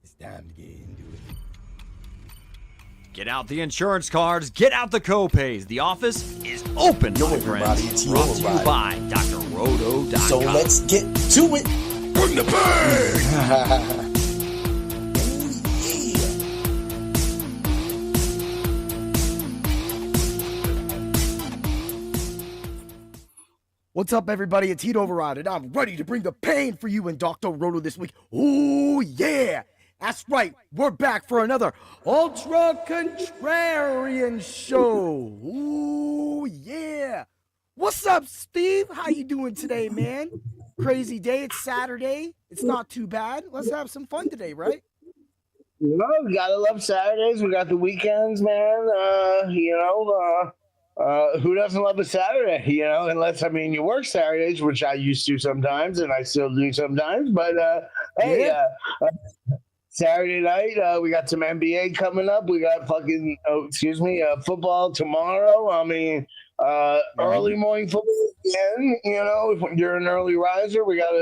It's time to get into it. Get out the insurance cards, get out the co-pays. The office is open, my friends. Brought to you by drroto.com. So let's get to it. Bring the bang! What's up, everybody? It's Heat Override, and I'm ready to bring the pain for you and Dr. Roto this week. Ooh, yeah! That's right, we're back for another Ultra Contrarian show. Ooh, yeah! What's up, Steve? How you doing today, man? Crazy day. It's Saturday. It's not too bad. Let's have some fun today, right? You know, we gotta love Saturdays. We got the weekends, man. Who doesn't love a Saturday? You know, unless you work Saturdays, which I used to sometimes, and I still do sometimes. But Saturday night, we got some NBA coming up. We got football tomorrow. Early morning football again. You know, if you're an early riser, we got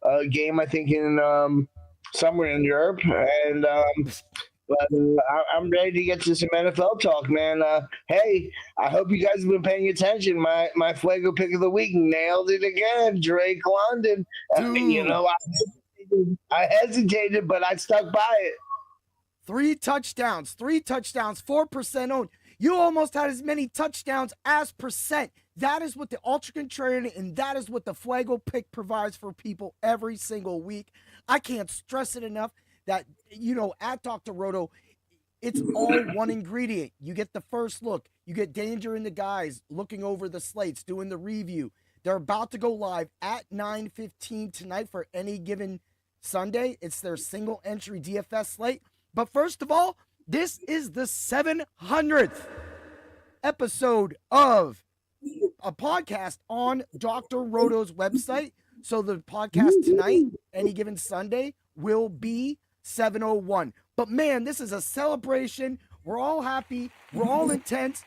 a game I think in somewhere in Europe, and but I'm ready to get to some NFL talk, man. Hey, I hope you guys have been paying attention. My Fuego Pick of the Week nailed it again. Drake London. I hesitated, but I stuck by it. 3 touchdowns, 4% owned. You almost had as many touchdowns as percent. That is what the Ultra Contrarian and that is what the Fuego Pick provides for people every single week. I can't stress it enough that, at Dr. Roto, it's all one ingredient. You get the first look. You get Danger in the guys looking over the slates, doing the review. They're about to go live at 9:15 tonight for any given Sunday. It's their single entry DFS slate. But first of all, this is the 700th episode of a podcast on Dr. Roto's website. So the podcast tonight, any given Sunday, will be 701. But man, this is a celebration. We're all happy. We're all intense.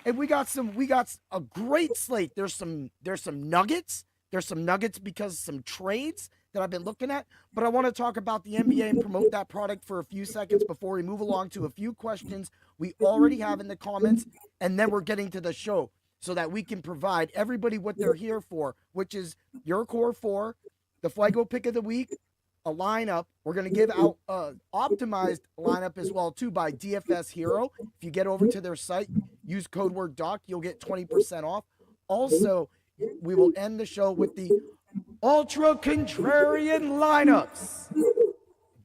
And we got a great slate. There's some nuggets. There's some nuggets because some trades that I've been looking at. But I want to talk about the NBA and promote that product for a few seconds before we move along to a few questions we already have in the comments. And then we're getting to the show so that we can provide everybody what they're here for, which is your core four, the Fuego Pick of the Week, a lineup. We're going to give out optimized lineup as well, too, by DFS Hero. If you get over to their site, use code word DOC, you'll get 20% off. Also, we will end the show with the Ultra Contrarian Lineups.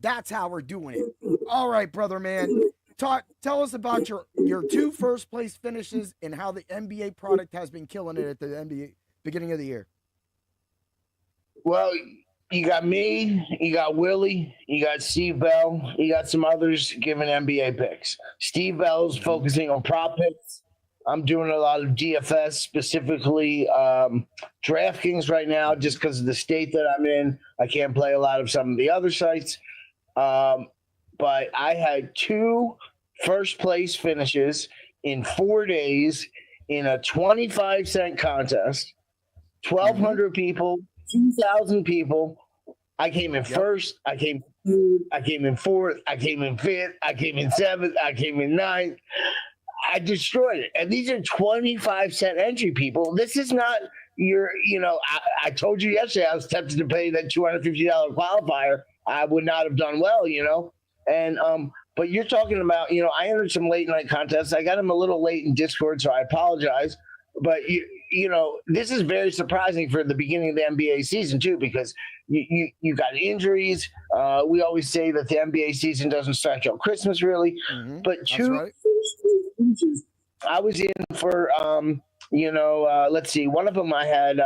That's how we're doing it. All right, brother, man. Tell us about your 2 first-place finishes and how the NBA product has been killing it at the NBA beginning of the year. Well, you got me, you got Willie, you got Steve Bell, you got some others giving NBA picks. Steve Bell's focusing on prop picks. I'm doing a lot of DFS, specifically DraftKings right now, just because of the state that I'm in. I can't play a lot of some of the other sites. But I had 2 first-place finishes in 4 days in a 25-cent contest. 1,200 people, 2,000 people. I came in first. I came third. I came in fourth. I came in fifth. I came in seventh. I came in ninth. I destroyed it. And these are 25-cent entry, people. This is not I told you yesterday I was tempted to pay that $250 qualifier. I would not have done well, And but you're talking about, I entered some late night contests. I got them a little late in Discord, so I apologize. But this is very surprising for the beginning of the NBA season too, because you got injuries. We always say that the NBA season doesn't start till Christmas, really. Mm-hmm. But 2 right. I was in for let's see. One of them I had.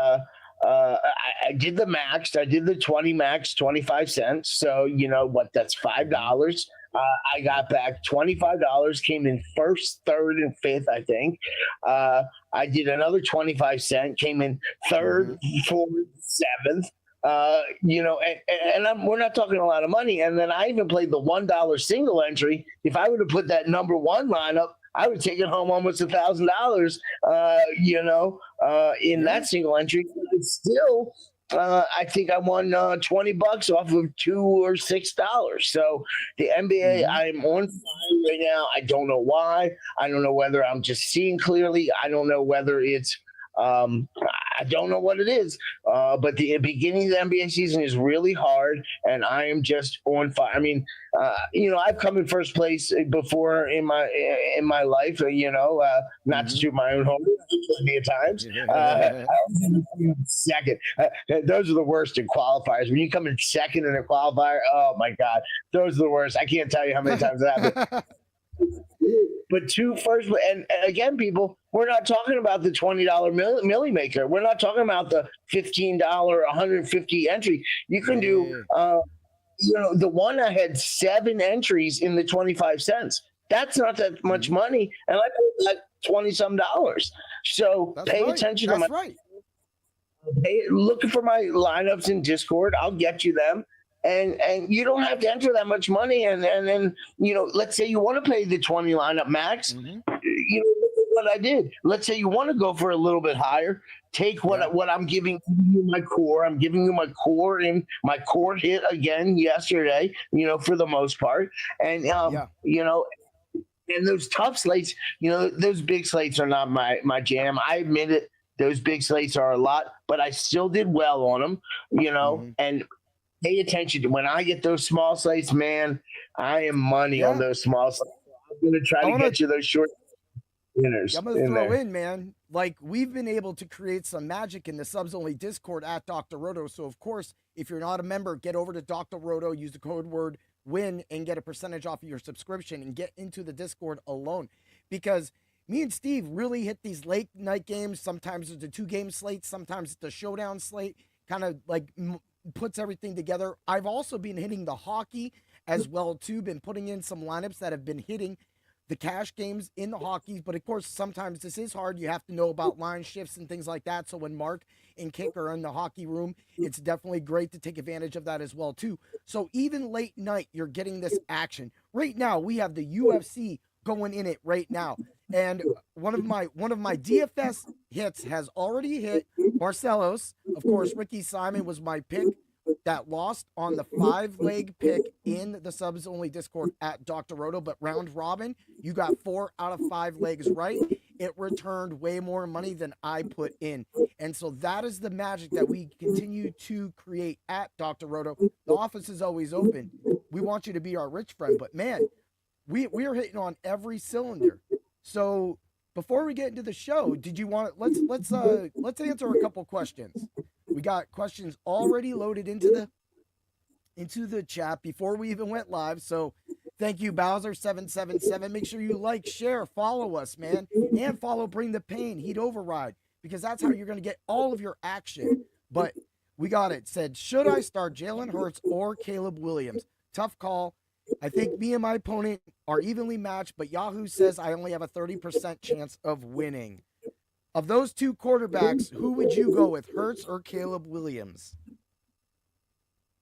I did the max. I did the 20 max, 25 cents. So you know what? That's $5. I got back $25. Came in first, third, and fifth. I think. I did another 25 cent. Came in third, fourth, seventh. We're not talking a lot of money. And then I even played the $1 single entry. If I would have put that number 1 lineup, I would take it home almost $1,000. In that single entry. It's still I think I won $20 off of $2 or $6. So the NBA, I'm on fire right now. I don't know why. I don't know whether I'm just seeing clearly. I don't know whether it's I don't know what it is, but the beginning of the NBA season is really hard, and I am just on fire. I mean, I've come in first place before in my life. Not to toot my own horn, plenty of times. I was in second. Those are the worst in qualifiers. When you come in second in a qualifier, oh my god, those are the worst. I can't tell you how many times that happened. But two first, and again, people, we're not talking about the $20 milli maker. We're not talking about the $15, 150 entry. You can do, the one I had 7 entries in the 25 cents. That's not that much money, and I paid like $20-some. So pay attention to my. Looking for my lineups in Discord. I'll get you them. And you don't have to enter that much money. And then, let's say you want to pay the 20 lineup max. Look at what I did. Let's say you want to go for a little bit higher. Take what I'm giving you my core. I'm giving you my core, and my core hit again yesterday, for the most part. And, and those tough slates, those big slates are not my jam. I admit it. Those big slates are a lot, but I still did well on them, and pay attention to when I get those small slates, man. I am money on those small slates. I'm going to try to get you those short winners. I'm going to throw in, man. Like, we've been able to create some magic in the subs only Discord at Dr. Roto. So, of course, if you're not a member, get over to Dr. Roto, use the code word WIN, and get a percentage off of your subscription and get into the Discord alone. Because me and Steve really hit these late night games. Sometimes it's a 2-game slate. Sometimes it's a showdown slate. Kind of like puts everything together. I've also been hitting the hockey as well too, been putting in some lineups that have been hitting the cash games in the hockeys, but of course sometimes this is hard. You have to know about line shifts and things like that. So when Mark and Kick are in the hockey room, it's definitely great to take advantage of that as well too. So even late night, you're getting this action. Right now, we have the UFC going in it right now. And one of my DFS hits has already hit Barcelos. Of course, Ricky Simon was my pick that lost on the 5-leg pick in the subs only Discord at Dr. Roto. But round robin, you got 4 out of 5 legs right. It returned way more money than I put in. And so that is the magic that we continue to create at Dr. Roto. The office is always open. We want you to be our rich friend. But man, we are hitting on every cylinder. So before we get into the show, did you want let's answer a couple questions. We got questions already loaded into the chat before we even went live. So thank you, Bowser777. Make sure you like, share, follow us, man, and follow Bring the Pain, Heat Override, because that's how you're going to get all of your action. But we got it. Said, should I start Jalen Hurts or Caleb Williams? Tough call. I think me and my opponent are evenly matched, but Yahoo says I only have a 30% chance of winning. Of those two quarterbacks, who would you go with, Hurts or Caleb Williams?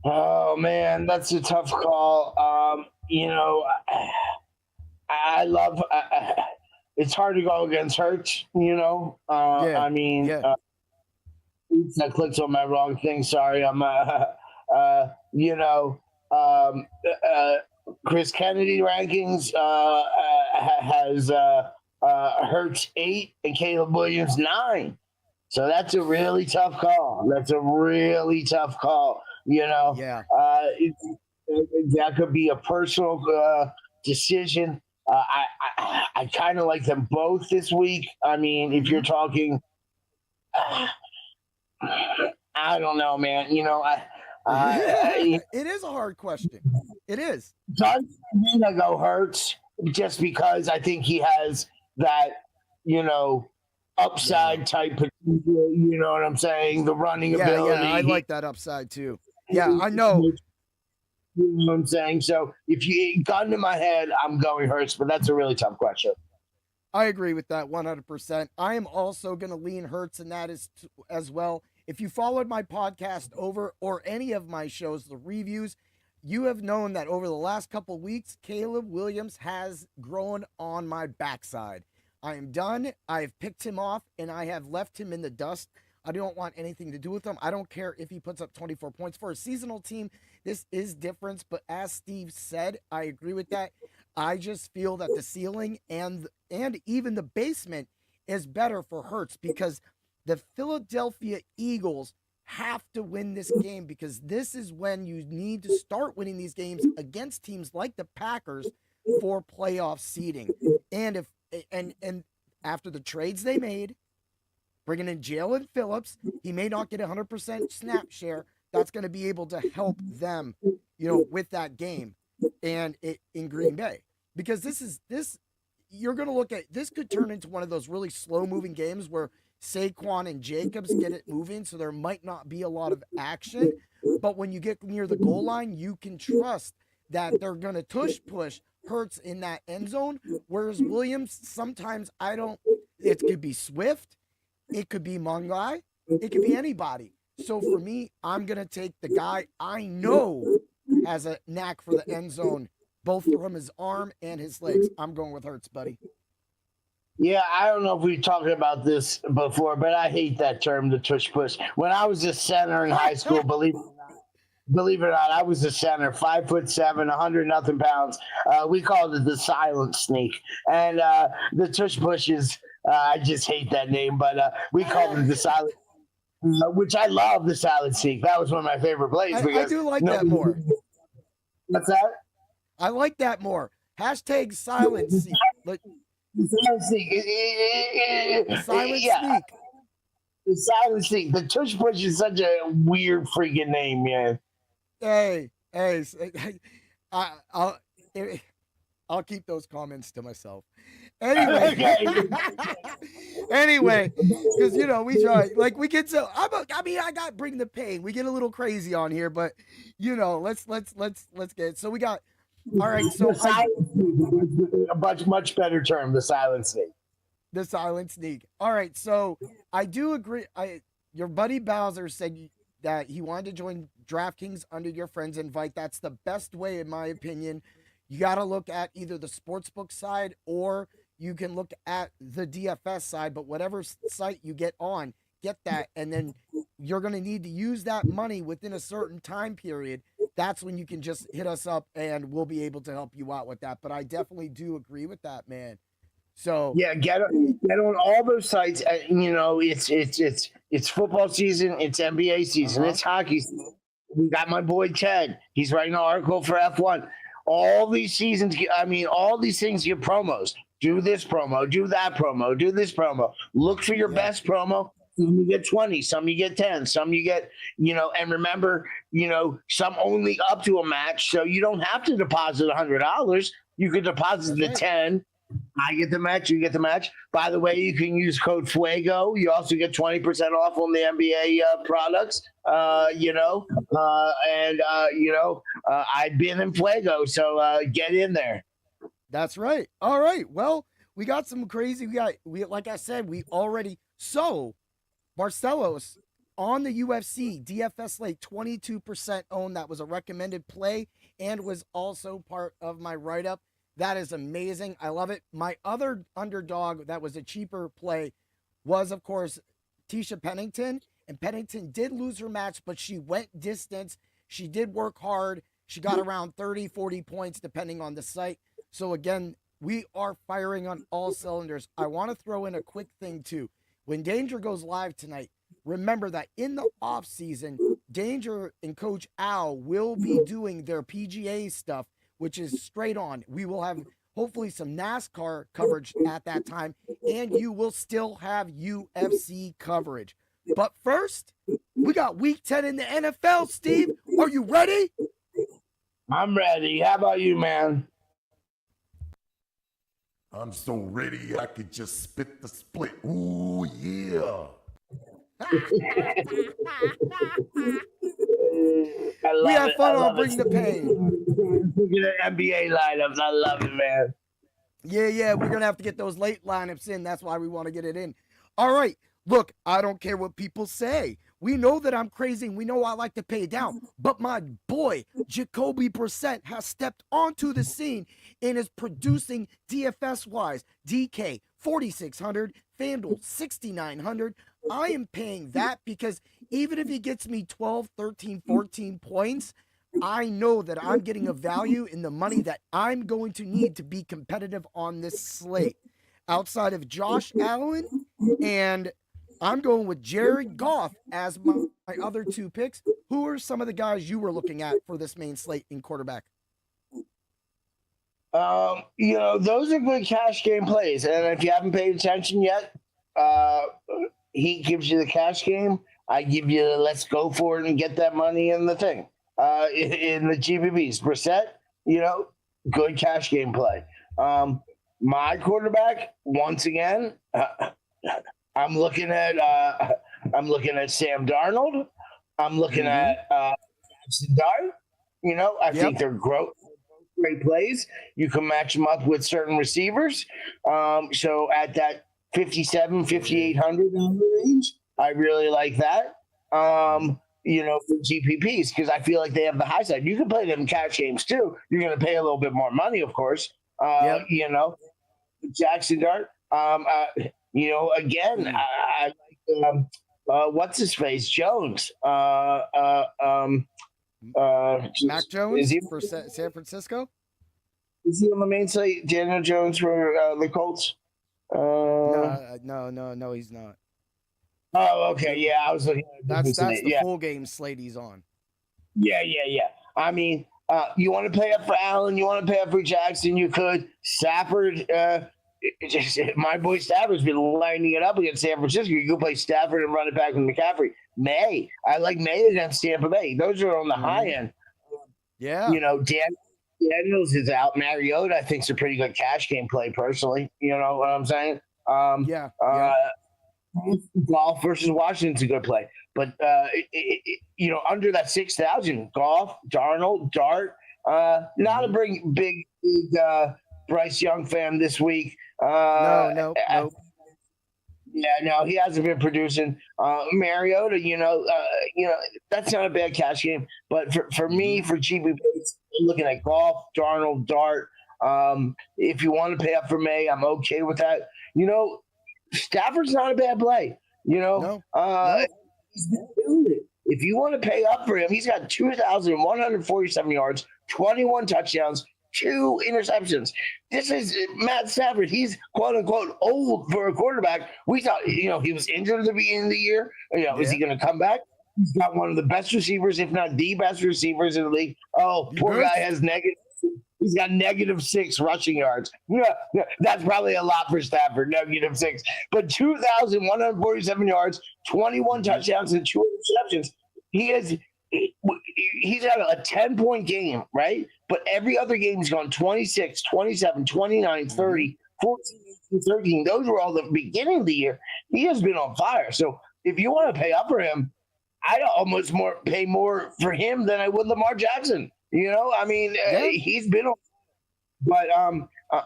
Oh, man, that's a tough call. I love it's hard to go against Hurts, I clicked on my wrong thing. Sorry. I'm, Chris Kennedy rankings has Hurts 8 and Caleb Williams 9. So that's a really tough call. Yeah. That could be a personal decision. I kind of like them both this week. I mean, if you're talking, I don't know, man. It is a hard question. It is. So I'm going to go Hurts just because I think he has that, upside type potential. You know what I'm saying? The running ability. Yeah, I like that upside too. Yeah, I know. You know what I'm saying? So if you gun to my head, I'm going Hurts, but that's a really tough question. I agree with that 100%. I am also going to lean Hurts, and that is as well. If you followed my podcast or any of my shows, the reviews, you have known that over the last couple weeks, Caleb Williams has grown on my backside. I am done. I've picked him off, and I have left him in the dust I don't want anything to do with him. I don't care if he puts up 24 points. For a seasonal team, this is different. But as Steve said, I agree with that. I just feel that the ceiling and even the basement is better for Hurts because the Philadelphia Eagles have to win this game because this is when you need to start winning these games against teams like the Packers for playoff seeding. And after the trades they made, bringing in Jalen Phillips, he may not get 100% snap share. That's going to be able to help them, with that game and in Green Bay. Because you're going to look at, this could turn into one of those really slow moving games where Saquon and Jacobs get it moving, so there might not be a lot of action. But when you get near the goal line, you can trust that they're going to push Hurts in that end zone. Whereas Williams, sometimes it could be Swift, it could be Mungai, it could be anybody. So for me, I'm going to take the guy I know has a knack for the end zone, both from his arm and his legs. I'm going with Hurts, buddy. Yeah, I don't know if we talked about this before, but I hate that term, the tush push. When I was a center in high school, believe it or not, I was a center, 5'7", 100 nothing pounds. We called it the silent sneak, and the tush push is I just hate that name, but we called it the silent, which I love the silent sneak. That was one of my favorite plays. I do like that more. What's that? I like that more. Hashtag silent sneak. Silent sneak. Silent yeah. sneak. The silent sneak. The tush push is such a weird freaking name, man. Hey, I'll keep those comments to myself. Anyway, because we try, like we get so. I got bring the pain. We get a little crazy on here, but let's get it. So we got. All right, so a much better term, the silent sneak. The silent sneak. All right, so I do agree. Your buddy Bowser said that he wanted to join DraftKings under your friend's invite. That's the best way, in my opinion. You got to look at either the sportsbook side or you can look at the DFS side. But whatever site you get on, get that, and then you're going to need to use that money within a certain time period. That's when you can just hit us up and we'll be able to help you out with that. But I definitely do agree with that, man. So yeah, get on all those sites. It's football season, it's NBA season, it's hockey season. We got my boy Ted. He's writing an article for F1. All these seasons, all these things get promos. Do this promo, do that promo, do this promo. Look for your best promo. Some you get 20, some you get 10, some you get, and remember, some only up to a match. So you don't have to deposit $100. You could deposit the 10. I get the match, you get the match. By the way, you can use code Fuego. You also get 20% off on the NBA products. I've been in Fuego, so get in there. That's right. All right. Well, we got some crazy. Like I said, Barcelos on the UFC DFS slate, 22% owned. That was a recommended play and was also part of my write-up. That is amazing. I love it. My other underdog that was a cheaper play was, of course, Tisha Pennington. And Pennington did lose her match, but she went distance. She did work hard. She got around 30, 40 points, depending on the site. So, again, we are firing on all cylinders. I want to throw in a quick thing, too. When Danger goes live tonight, remember that in the offseason, Danger and Coach Al will be doing their PGA stuff, which is straight on. We will have hopefully some NASCAR coverage at that time, and you will still have UFC coverage. But first, we got Week 10 in the NFL, Steve. Are you ready? I'm ready. How about you, man? I'm so ready I could just spit the split. Ooh, yeah. We have fun on Bring the Pain. Look at the NBA lineups. I love it, man. Yeah. We're going to have to get those late lineups in. That's why we want to get it in. All right. Look, I don't care what people say. We know that I'm crazy and we know I like to pay down. But my boy, Jacoby Brissett, has stepped onto the scene and is producing DFS-wise. DK, 4,600. FanDuel, 6,900. I am paying that because even if he gets me 12, 13, 14 points, I know that I'm getting a value in the money that I'm going to need to be competitive on this slate. Outside of Josh Allen, and I'm going with Jared Goff as my other two picks. Who are some of the guys you were looking at for this main slate in quarterback? Those are good cash game plays. And if you haven't paid attention yet, he gives you the cash game. I give you the let's go for it and get that money in the thing. In the GBBs. Brissett, good cash game play. My quarterback, once again, I'm looking at Sam Darnold. I'm looking at Jackson Dart. I think they're great plays. You can match them up with certain receivers. So at that 57, 5,800 range, I really like that. For GPPs, because I feel like they have the high side. You can play them cash games too. You're going to pay a little bit more money, of course. Jackson Dart. Again, I like what's his face, Jones. Mac Jones for San Francisco. Is he on the main slate? Daniel Jones for the Colts. No, he's not. Oh, okay. Yeah, I was looking at that's the full game slate he's on. Yeah. I mean, you want to pay up for Allen, you want to pay up for Jackson, you could. Stafford, my boy Stafford's been lining it up against San Francisco. You could play Stafford and run it back with McCaffrey. I like May against Tampa Bay. Those are on the high end. Yeah. Daniels is out. Mariota, I think, is a pretty good cash game play, personally. You know what I'm saying? Golf versus Washington's a good play. But, under that 6,000, Golf, Darnold, Dart, not a big Bryce Young fan this week. No. Yeah, no, he hasn't been producing. Mariota, that's not a bad cash game. But for me, for GPP, I'm looking at Golf, Darnold, Dart. If you want to pay up for May, I'm okay with that. Stafford's not a bad play. No. He's been doing it. If you want to pay up for him, he's got 2,147 yards, 21 touchdowns, 2 interceptions. This is Matt Stafford. He's quote unquote old for a quarterback. We thought, he was injured at the beginning of the year. Is he going to come back? He's got one of the best receivers, if not the best receivers in the league. Oh, poor guy has negative. He's got -6 rushing yards. Yeah, that's probably a lot for Stafford, -6. But 2,147 yards, 21 touchdowns, and 2 interceptions. He's had a 10-point game, right? But every other game he's gone 26, 27, 29, 30, 14, 18, 13. Those were all the beginning of the year. He has been on fire. So if you want to pay up for him, I'd almost pay more for him than I would Lamar Jackson. He's been on. But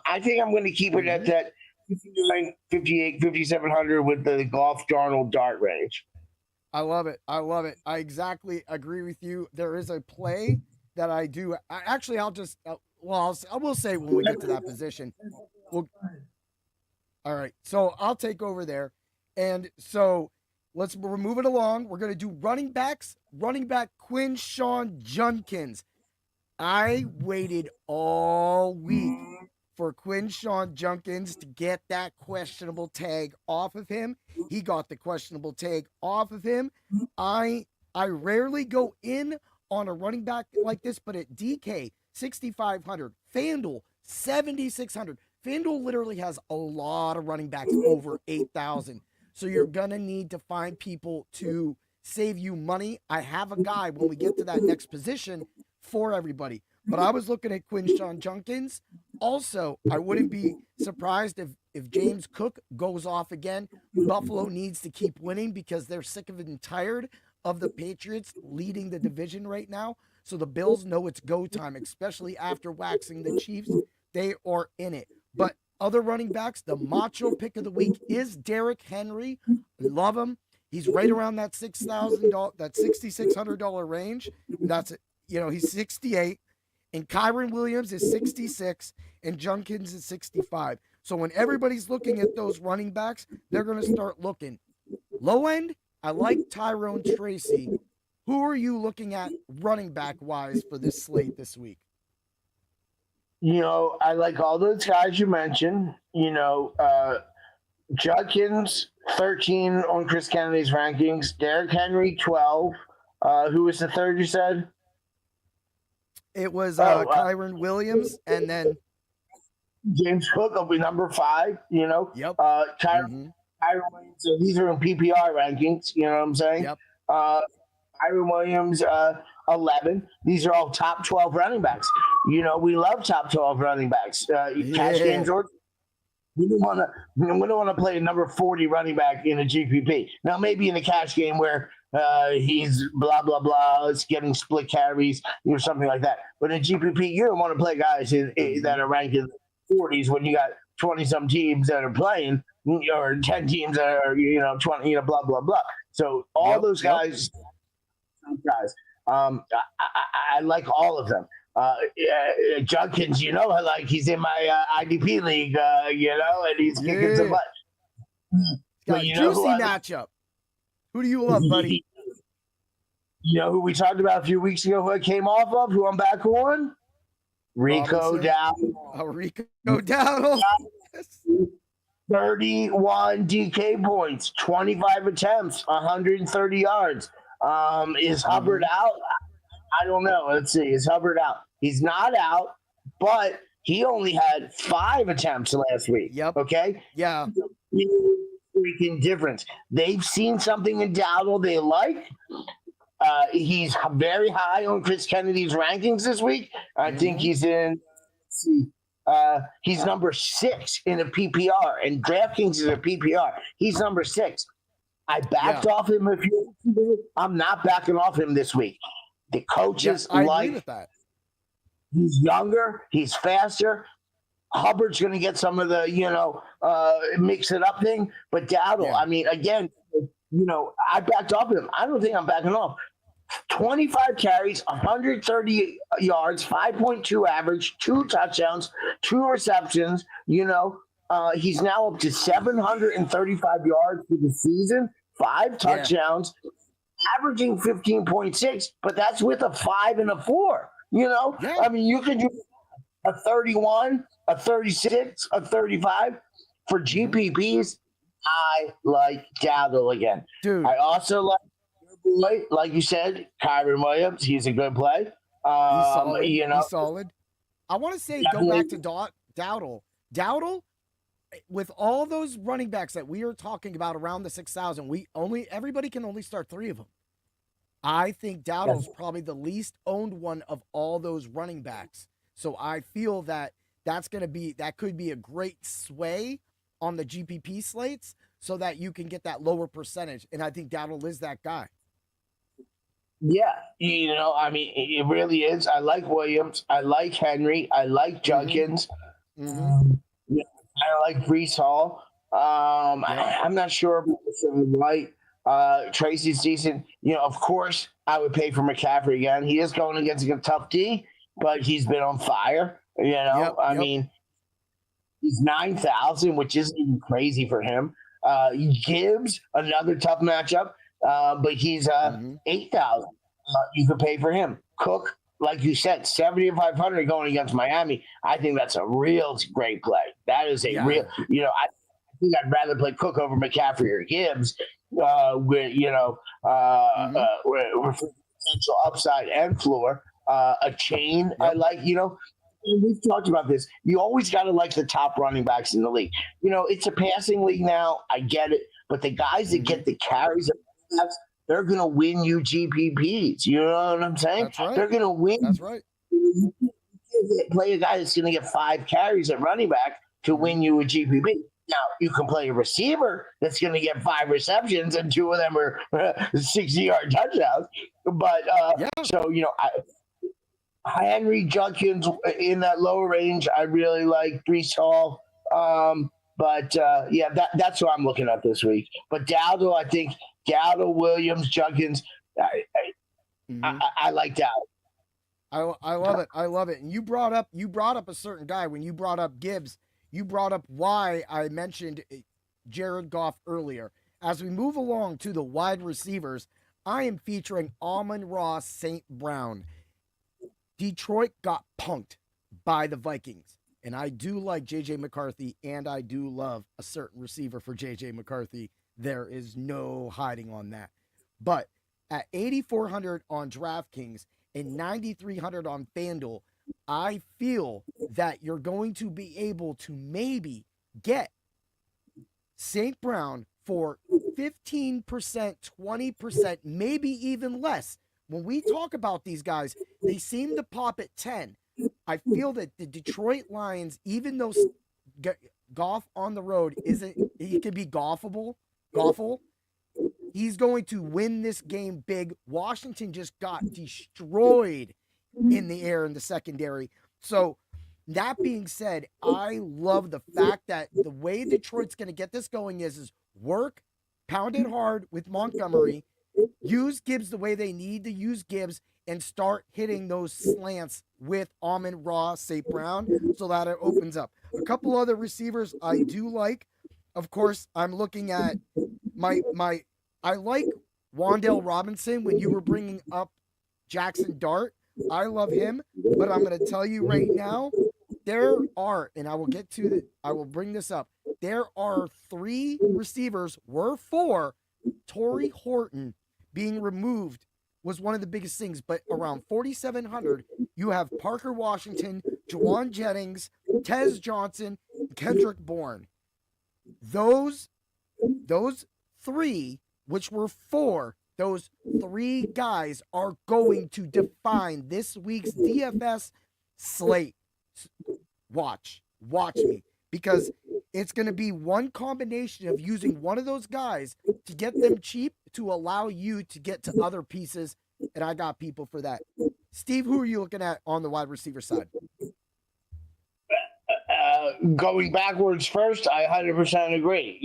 I think I'm going to keep it at that 59, 58, 5,700 with the Golf, Darnold, Dart range. I love it. I exactly agree with you. There is a play that I do. I will say when we get to that position. All right. So I'll take over there. And so we're moving along. We're going to do running backs. Running back Quinshon Judkins. I waited all week for Quinshon Judkins to get that questionable tag off of him. He got the questionable tag off of him. I rarely go in on a running back like this, but at DK, 6,500. FanDuel, 7,600. FanDuel literally has a lot of running backs over 8,000. So you're going to need to find people to save you money. I have a guy when we get to that next position for everybody. But I was looking at Quinshon Judkins. Also, I wouldn't be surprised if James Cook goes off again. Buffalo needs to keep winning because they're sick of and tired of the Patriots leading the division right now. So the Bills know it's go time, especially after waxing the Chiefs. They are in it. But other running backs, the macho pick of the week is Derrick Henry. Love him. He's right around that $6,000, that $6,600 range. That's it. He's 68, and Kyron Williams is 66, and Judkins is 65. So when everybody's looking at those running backs, they're going to start looking. Low end, I like Tyrone Tracy. Who are you looking at running back wise for this slate this week? I like all those guys you mentioned. Judkins, 13 on Chris Kennedy's rankings. Derrick Henry, 12. Who was the third you said? It was Kyron Williams, and then James Cook will be number 5. Yep. Kyron Williams. So these are in PPR rankings. You know what I'm saying? Yep. Kyron Williams, 11. These are all top 12 running backs. We love top 12 running backs. Cash game, George. We don't want to play a number 40 running back in a GPP. Now, maybe in a cash game where he's blah, blah, blah, it's getting split carries, something like that. But in GPP, you don't want to play guys that are ranked in the 40s when you got 20-some teams that are playing, or 10 teams that are, 20, blah, blah, blah. So all those guys, I like all of them. Judkins, I like, he's in my IDP league, and he's kicking some butt. Got a juicy matchup. Who do you love, buddy? Who we talked about a few weeks ago, who I came off of, who I'm back on? Rico Dowdle. Oh, Rico Dowdle. 31 DK points, 25 attempts, 130 yards. Is Hubbard out? I don't know. Let's see. Is Hubbard out? He's not out, but he only had 5 attempts last week. Yep. Okay? Yeah. Freaking difference. They've seen something in Dowdle they like. He's very high on Chris Kennedy's rankings this week. I think he's in, let's see, he's number 6 in a PPR, and DraftKings is a PPR. He's number 6. I backed off him a few weeks ago. I'm not backing off him this week. The coaches I agree with that. He's younger, he's faster. Hubbard's going to get some of the, mix it up thing. But Dowdle, I mean, again, I backed off him. I don't think I'm backing off. 25 carries, 130 yards, 5.2 average, 2 touchdowns, 2 receptions. He's now up to 735 yards for the season, 5 touchdowns, averaging 15.6, but that's with a 5 and a 4. I mean, you can do a 31, a 36, a 35 for GPPs. I like Dowdle again. Dude. I also like your boy, like you said, Kyron Williams. He's a good play. He's solid. He's solid. I want to say, go back to Dowdle. Dowdle, with all those running backs that we are talking about around the 6,000, everybody can only start 3 of them. I think Dowdle's probably the least owned one of all those running backs. So I feel that that could be a great sway on the GPP slates so that you can get that lower percentage. And I think Dowdle is that guy. Yeah. I mean, it really is. I like Williams. I like Henry. I like Judkins. I like Breece Hall. I'm not sure about the White. Tracy's decent. Of course, I would pay for McCaffrey again. He is going against a tough D, but he's been on fire. I mean, he's 9,000, which isn't even crazy for him. Gibbs, another tough matchup, but he's 8,000. You could pay for him. Cook, like you said, 7,500 going against Miami. I think that's a real great play. That is a real. I think I'd rather play Cook over McCaffrey or Gibbs. With potential upside and floor, a chain. I like, and we've talked about this. You always got to like the top running backs in the league. It's a passing league now. I get it, but the guys that get the carries, they're going to win you GPPs. You know what I'm saying? That's right. They're going to win. That's right. Play a guy that's going to get 5 carries at running back to win you a GPP. Now, you can play a receiver that's going to get 5 receptions and 2 of them are 60-yard touchdowns. But so, Henry, Judkins in that lower range, I really like. Breece Hall. That's what I'm looking at this week. But Dowdle, I think Dowdle, Williams, Judkins, I like Dowdle. I love it. I love it. And you brought up a certain guy when you brought up Gibbs. You brought up why I mentioned Jared Goff earlier. As we move along to the wide receivers, I am featuring Amon-Ra St. Brown. Detroit got punked by the Vikings. And I do like J.J. McCarthy, and I do love a certain receiver for J.J. McCarthy. There is no hiding on that. But at 8,400 on DraftKings and 9,300 on FanDuel, I feel that you're going to be able to maybe get St. Brown for 15%, 20%, maybe even less. When we talk about these guys, they seem to pop at 10. I feel that the Detroit Lions, even though Goff on the road he can be golfable, he's going to win this game big. Washington just got destroyed in the air in the secondary. So that being said, I love the fact that the way Detroit's going to get this going is work, pound it hard with Montgomery, use Gibbs the way they need to use Gibbs, and start hitting those slants with Amon-Ra St. Brown so that it opens up. A couple other receivers I do like. Of course, I'm looking at I like Wan'Dale Robinson when you were bringing up Jackson Dart. I love him, but I'm going to tell you right now, there are, and I will bring this up. There are 3 receivers, four. Torrey Horton being removed was one of the biggest things, but around 4,700, you have Parker Washington, Juwan Jennings, Tez Johnson, Kendrick Bourne. Those 3, which were 4, those 3 guys are going to define this week's DFS slate. Watch me, because it's going to be one combination of using one of those guys to get them cheap to allow you to get to other pieces, and I got people for that. Steve, who are you looking at on the wide receiver side? Going backwards first, I 100% agree.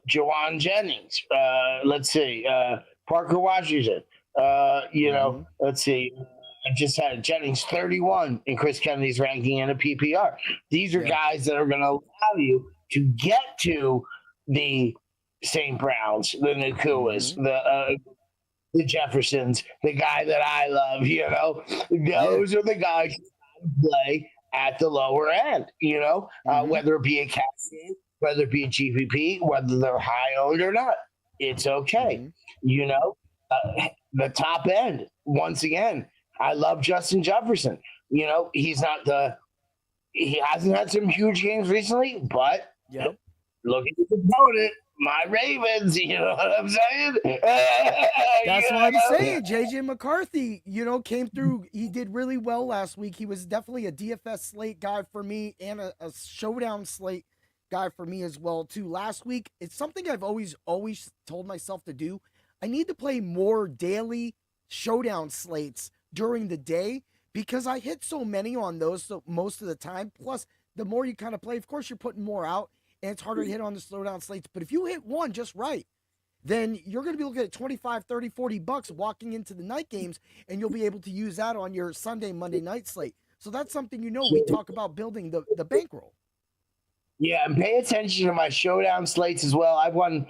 Juwan Jennings. Let's see. Parker Washington. Let's see. I just had Jennings 31 in Chris Kennedy's ranking in a PPR. These are guys that are going to allow you to get to the St. Browns, the Nakuas, the Jeffersons, the guy that I love. Those are the guys who play at the lower end. Whether it be a cash game, whether it be a GPP, whether they're high owned or not, it's okay. The top end, once again. I love Justin Jefferson. He hasn't had some huge games recently, but look at his opponent, my Ravens. You know what I'm saying? That's what I'm saying. JJ McCarthy, came through. He did really well last week. He was definitely a DFS slate guy for me and a showdown slate guy for me as well too. Last week, it's something I've always told myself to do. I need to play more daily showdown slates during the day because I hit so many on those so most of the time. Plus, the more you kind of play, of course, you're putting more out, and it's harder to hit on the slowdown slates. But if you hit one just right, then you're going to be looking at 25, 30, 40 bucks walking into the night games, and you'll be able to use that on your Sunday, Monday night slate. So that's something, we talk about building the bankroll. Yeah, and pay attention to my showdown slates as well. I've won,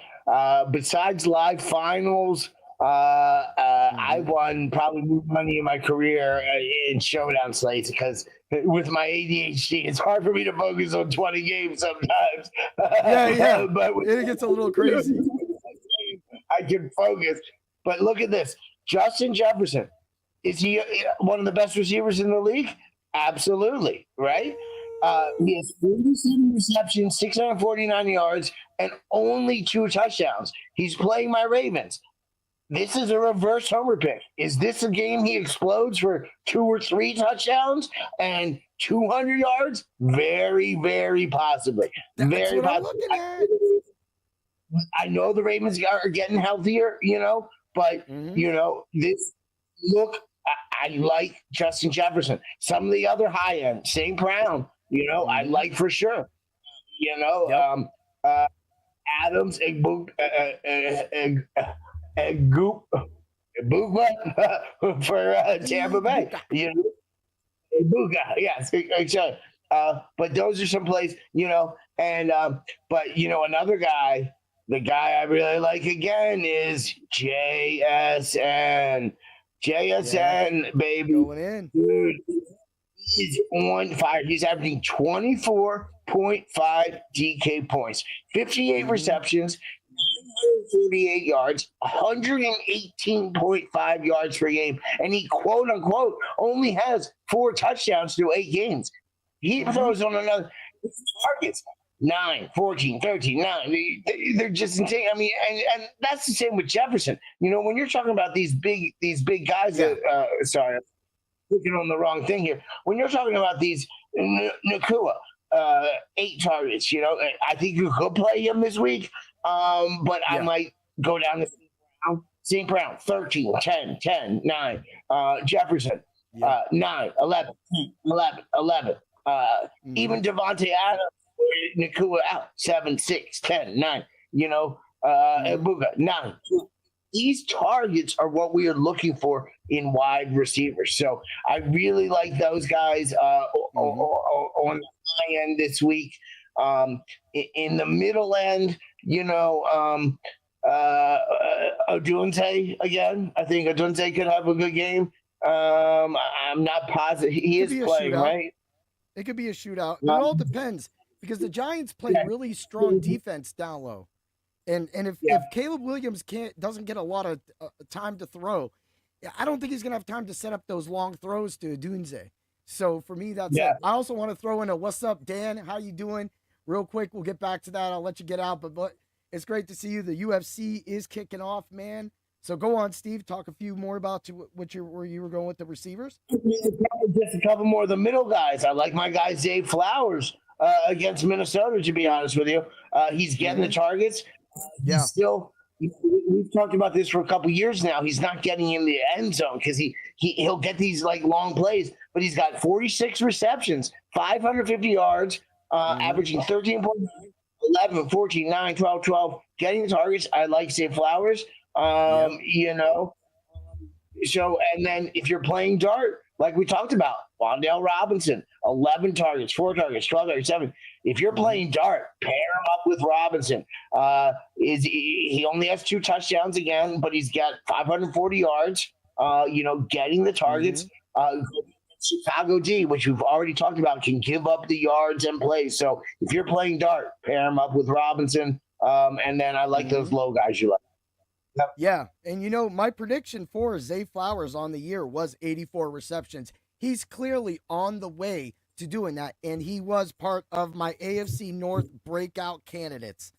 besides live finals, I won probably more money in my career in showdown slates because with my ADHD, it's hard for me to focus on 20 games sometimes. Yeah. But it gets a little crazy. I can focus. But look at this. Justin Jefferson. Is he one of the best receivers in the league? Absolutely, right? He has 47 receptions, 649 yards, and only 2 touchdowns. He's playing my Ravens. This is a reverse homer pick. Is this a game he explodes for 2 or 3 touchdowns and 200 yards? Very, very possibly. That's very what possibly. I'm looking at. I know the Ravens are getting healthier, but, this look, I like Justin Jefferson. Some of the other high end, St. Brown, I like for sure. Adams, Bugma for Tampa Bay. Buga, yes. But those are some plays, and but another guy The guy I really like again is JSN. JSN, baby. Going in. Dude, he's on fire. He's averaging 24.5 DK points, 58 receptions, 948 yards, 118.5 yards per game. And he, quote unquote, only has 4 touchdowns through 8 games. He throws on another targets. 9, 14, 13, 9. They're just insane. I mean, and that's the same with Jefferson. You know, when you're talking about these big guys that sorry, I'm looking on the wrong thing here. When you're talking about these Nakua, 8 targets, you know, I think you could play him this week. But I might go down to St. Brown, 13, 10, 10, 9. Jefferson, 9, 11, 11, 11. Even Devontae Adams, Nakua out 7, 6, 10, 9. You know, Buga 9. These targets are what we are looking for in wide receivers. So I really like those guys on the high end this week. In the middle end, you know, Odunze again. I think Odunze could have a good game. I'm not positive. He is playing, right? It could be a shootout. It all depends because the Giants play really strong defense down low. And if Caleb Williams doesn't get a lot of time to throw, I don't think he's going to have time to set up those long throws to Odunze. So for me, that's it. I also want to throw in a what's up, Dan? How you doing? Real quick, we'll get back to that. I'll let you get out, but it's great to see you. The UFC is kicking off, man. So go on, Steve. Talk a few more about where you were going with the receivers. Just a couple more of the middle guys. I like my guy Zay Flowers against Minnesota. To be honest with you, he's getting the targets. He's still. We've talked about this for a couple years now. He's not getting in the end zone because he'll get these like long plays, but he's got 46 receptions, 550 yards, averaging 13.9, 11, 14, 9, 12, 12, getting the targets. I like Zay Flowers. You know, so, and then if you're playing dart, like we talked about, Wandale Robinson, 11 targets, 4 targets, 12 targets, 7. If you're playing dart, pair him up with Robinson. He only has 2 touchdowns again, but he's got 540 yards, you know, getting the targets. Chicago D, which we've already talked about, can give up the yards and plays. So if you're playing dart, pair him up with Robinson. And then I like those low guys you like. Yep. Yeah, and you know, my prediction for Zay Flowers on the year was 84 receptions. He's clearly on the way to doing that, and he was part of my AFC North breakout candidates.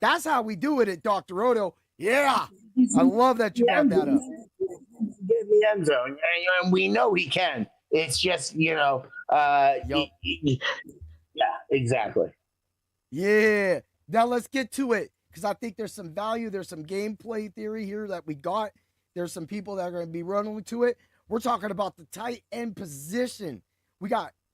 That's how we do it at Dr. Odo. Yeah, I love that you brought that up. Get in the end zone, and we know he can. It's just, you know, yeah, exactly. Yeah, now let's get to it. Because I think there's some value, there's some gameplay theory here that we got. There's some people that are going to be running to it. We're talking about the tight end position.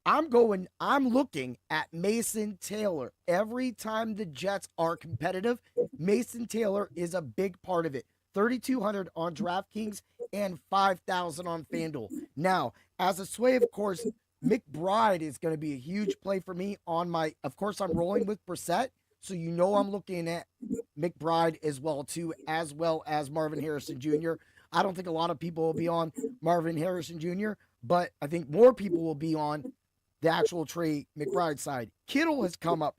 I'm looking at Mason Taylor. Every time the Jets are competitive, Mason Taylor is a big part of it. 3,200 on DraftKings and 5,000 on FanDuel. Now, as a sway, of course, McBride is going to be a huge play for me I'm rolling with Brissett. So you know I'm looking at McBride as well as Marvin Harrison Jr. I don't think a lot of people will be on Marvin Harrison Jr., but I think more people will be on the actual Trey McBride side. Kittle has come up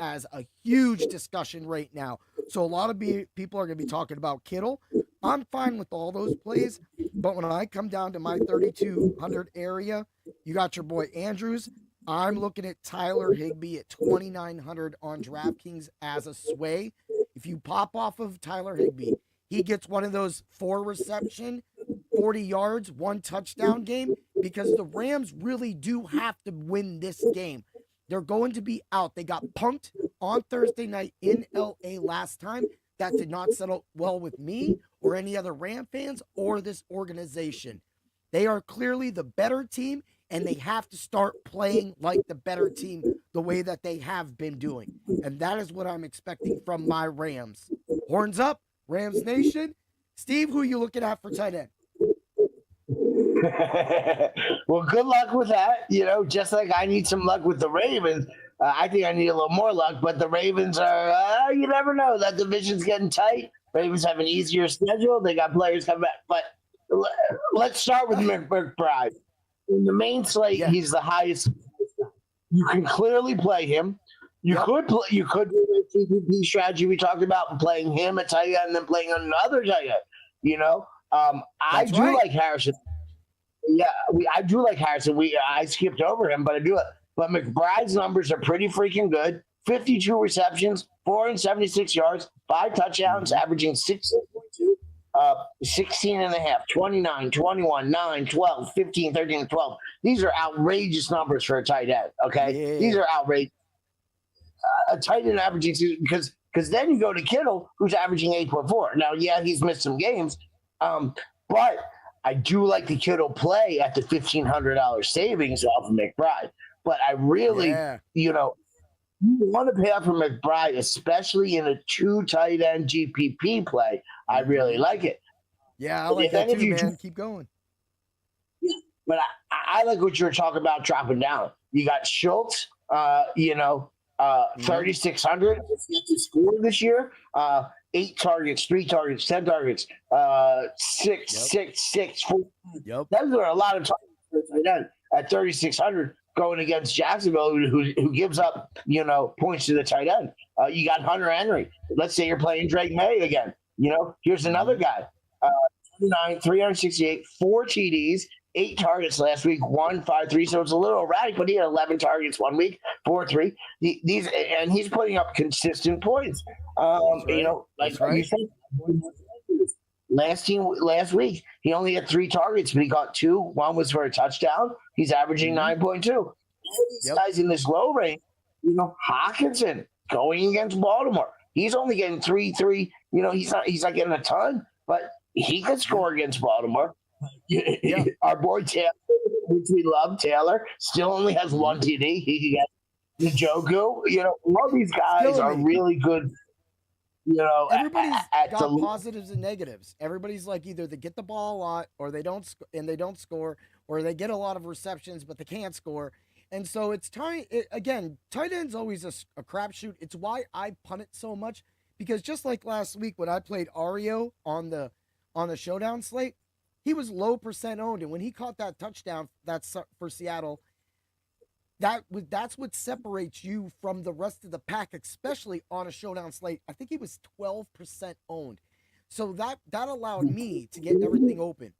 as a huge discussion right now. So a lot of people are going to be talking about Kittle. I'm fine with all those plays, but when I come down to my 3,200 area, you got your boy Andrews. I'm looking at Tyler Higbee at 2,900 on DraftKings as a sway. If you pop off of Tyler Higbee, he gets one of those 4 reception, 40 yards, 1 touchdown game because the Rams really do have to win this game. They're going to be out. They got punked on Thursday night in LA last time. That did not settle well with me or any other Ram fans or this organization. They are clearly the better team, and they have to start playing like the better team the way that they have been doing. And that is what I'm expecting from my Rams. Horns up, Rams Nation. Steve, who are you looking at for tight end? Well, good luck with that. You know, just like I need some luck with the Ravens, I think I need a little more luck, but the Ravens are, you never know. That division's getting tight. Ravens have an easier schedule. They got players coming back. But let's start with McBride. In the main slate, he's the highest. You can clearly play him. You could do the TPP strategy we talked about, playing him at tight end and then playing another tight end. You know, I do like Harrison. Yeah, I do like Harrison. I skipped over him, but I do it. But McBride's numbers are pretty freaking good. 52 receptions, 476 yards, 5 touchdowns, averaging 6.2, 16 and a half, 29, 21, 9, 12, 15, 13, and 12. These are outrageous numbers for a tight end, okay? These are outrageous. A tight end averaging, because then you go to Kittle, who's averaging 8.4. Now, he's missed some games, but I do like the Kittle play at the $1,500 savings off of McBride. But I really, you want to pay up for McBride, especially in a 2 tight end GPP play. I really like it. Yeah, I like that too, man. Keep going. Yeah, but I like what you were talking about dropping down. You got Schultz, 3,600 to score this year. 8 targets, 3 targets, 10 targets, 6, 4. Those are a lot of targets for tight end at 3,600 going against Jacksonville, who gives up, points to the tight end. You got Hunter Henry. Let's say you're playing Drake May again. Here's another guy. 368, 4 TDs, 8 targets last week, 153. So it's a little erratic, but he had 11 targets one week, 4-3. And he's putting up consistent points. You said, last week he only had 3 targets, but he got 2. One was for a touchdown. He's averaging 9.2. These guys in this low range, Hawkinson going against Baltimore. He's only getting 3. He's not getting a ton, but he could score against Baltimore. Our boy Taylor, which we love, Taylor, still only has 1 TD. He can get Njoku. All these guys are really good. Everybody's got positives and negatives. Everybody's like either they get the ball a lot, or they don't score, or they get a lot of receptions but they can't score. And so it's tight end's always a crapshoot. It's why I punt it so much, because just like last week when I played Ario on the showdown slate, he was low percent owned, and when he caught that touchdown, that's for Seattle. That's what separates you from the rest of the pack, especially on a showdown slate. I think he was 12% owned, so that allowed me to get everything open,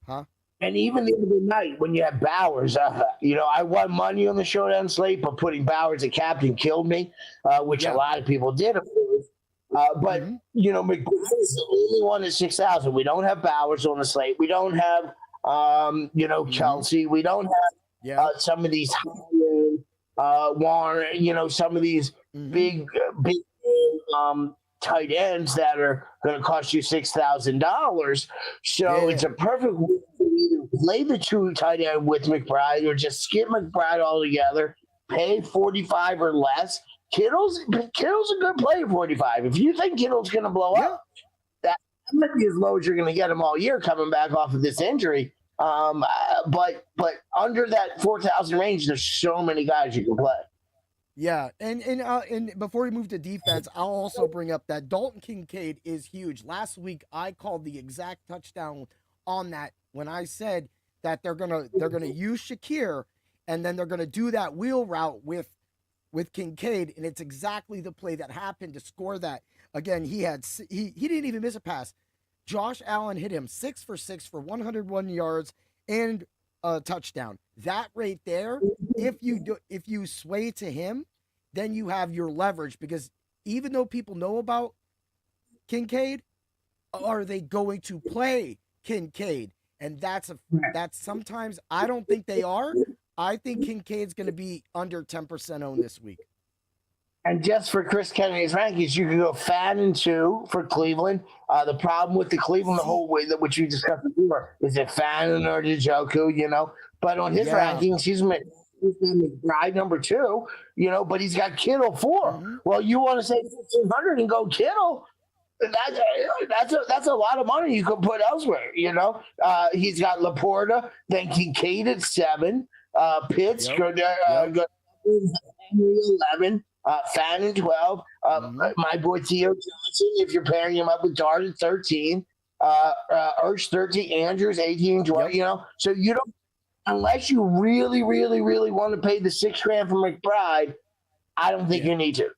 huh? And even the other night when you had Bowers, I won money on the showdown slate, but putting Bowers at captain killed me, which a lot of people did, of course. But McBride is the only one at 6,000. We don't have Bowers on the slate. We don't have Kelsey. We don't have some of these Warren. Some of these big tight ends that are going to cost you $6,000. So it's a perfect way to either play the 2 tight end with McBride or just skip McBride altogether, pay 45 or less. Kittle's a good play at 45. If you think Kittle's going to blow up, that might be as low as you're going to get him all year coming back off of this injury. But under that 4,000 range, there's so many guys you can play. Yeah, and before we move to defense, I'll also bring up that Dalton Kincaid is huge. Last week, I called the exact touchdown on that when I said that they're gonna use Shakir, and then they're gonna do that wheel route with Kincaid, and it's exactly the play that happened to score that. Again, he didn't even miss a pass. Josh Allen hit him 6 for 6 for 101 yards and a touchdown. That right there, if you sway to him, then you have your leverage, because even though people know about Kincaid, are they going to play Kincaid? And that's sometimes I don't think they are. I think Kincaid's going to be under 10% owned this week. And just for Chris Kennedy's rankings, you can go Fadden 2 for Cleveland. The problem with the Cleveland the whole way, which we discussed before, is it Fadden or Njoku, But on his rankings, he's McBride number 2, but he's got Kittle 4. Well, you want to say 1,500 and go Kittle? That's a lot of money you could put elsewhere, He's got Laporta, then Kincaid at 7, Pitts, Henry 11, Fannin 12, my boy Theo Johnson, if you're pairing him up with Dart at 13, Urch 13, Andrews 18, 20, so you don't, unless you really, really, really want to pay the $6,000 for McBride, I don't think you need to,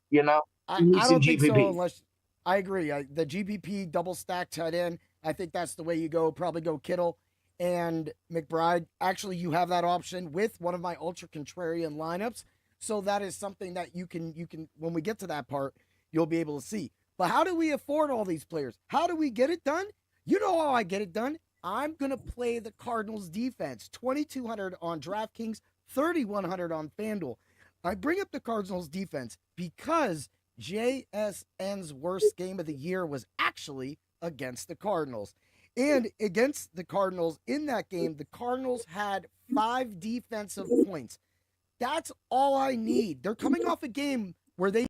I don't think so unless I agree. The GPP double stack tight end, I think that's the way you go. Probably go Kittle and McBride. Actually, you have that option with one of my ultra contrarian lineups. So that is something that you can, when we get to that part, you'll be able to see. But how do we afford all these players? How do we get it done? You know how I get it done. I'm going to play the Cardinals defense, 2,200 on DraftKings, 3,100 on FanDuel. I bring up the Cardinals defense because JSN's worst game of the year was actually against the Cardinals. And against the Cardinals in that game, the Cardinals had 5 defensive points. That's all I need. They're coming off a game where they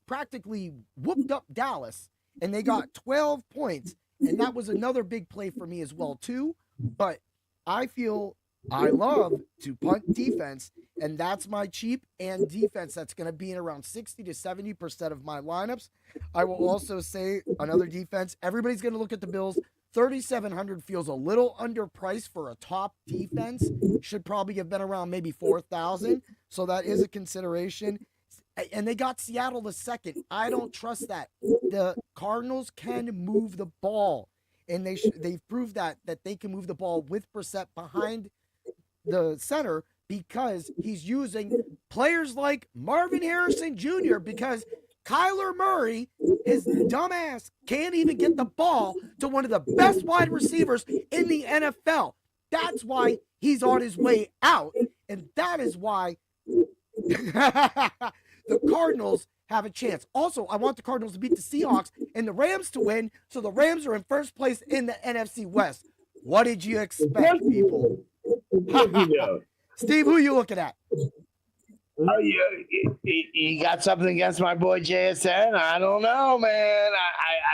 practically whooped up Dallas and they got 12 points. And that was another big play for me as well, too. But I feel I love to punt defense, and that's my cheap and defense that's going to be in around 60 to 70% of my lineups. I will also say another defense. Everybody's going to look at the Bills. 3,700 feels a little underpriced for a top defense. Should probably have been around maybe 4,000. So that is a consideration. And they got Seattle the second. I don't trust that. The Cardinals can move the ball, and they've proved that they can move the ball with Brissett behind the center because he's using players like Marvin Harrison Jr. because Kyler Murray, his dumbass, can't even get the ball to one of the best wide receivers in the NFL. That's why he's on his way out, and that is why the Cardinals have a chance. Also, I want the Cardinals to beat the Seahawks and the Rams to win, so the Rams are in first place in the NFC West. What did you expect, people? Steve, who are you looking at? Oh, you got something against my boy JSN? I don't know, man.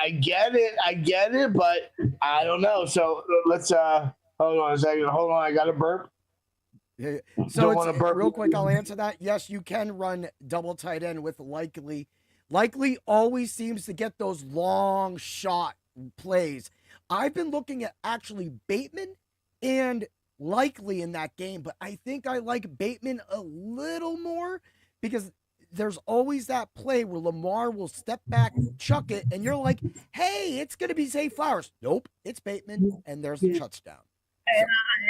I get it, but I don't know. So let's hold on a second. Hold on, I got a burp. Yeah. So it's, real quick, I'll answer that. Yes, you can run double tight end with Likely. Likely always seems to get those long shot plays. I've been looking at actually Bateman and Likely in that game, but I think I like Bateman a little more because there's always that play where Lamar will step back, chuck it, and you're like, hey, it's going to be Zay Flowers. Nope, it's Bateman, and there's the touchdown.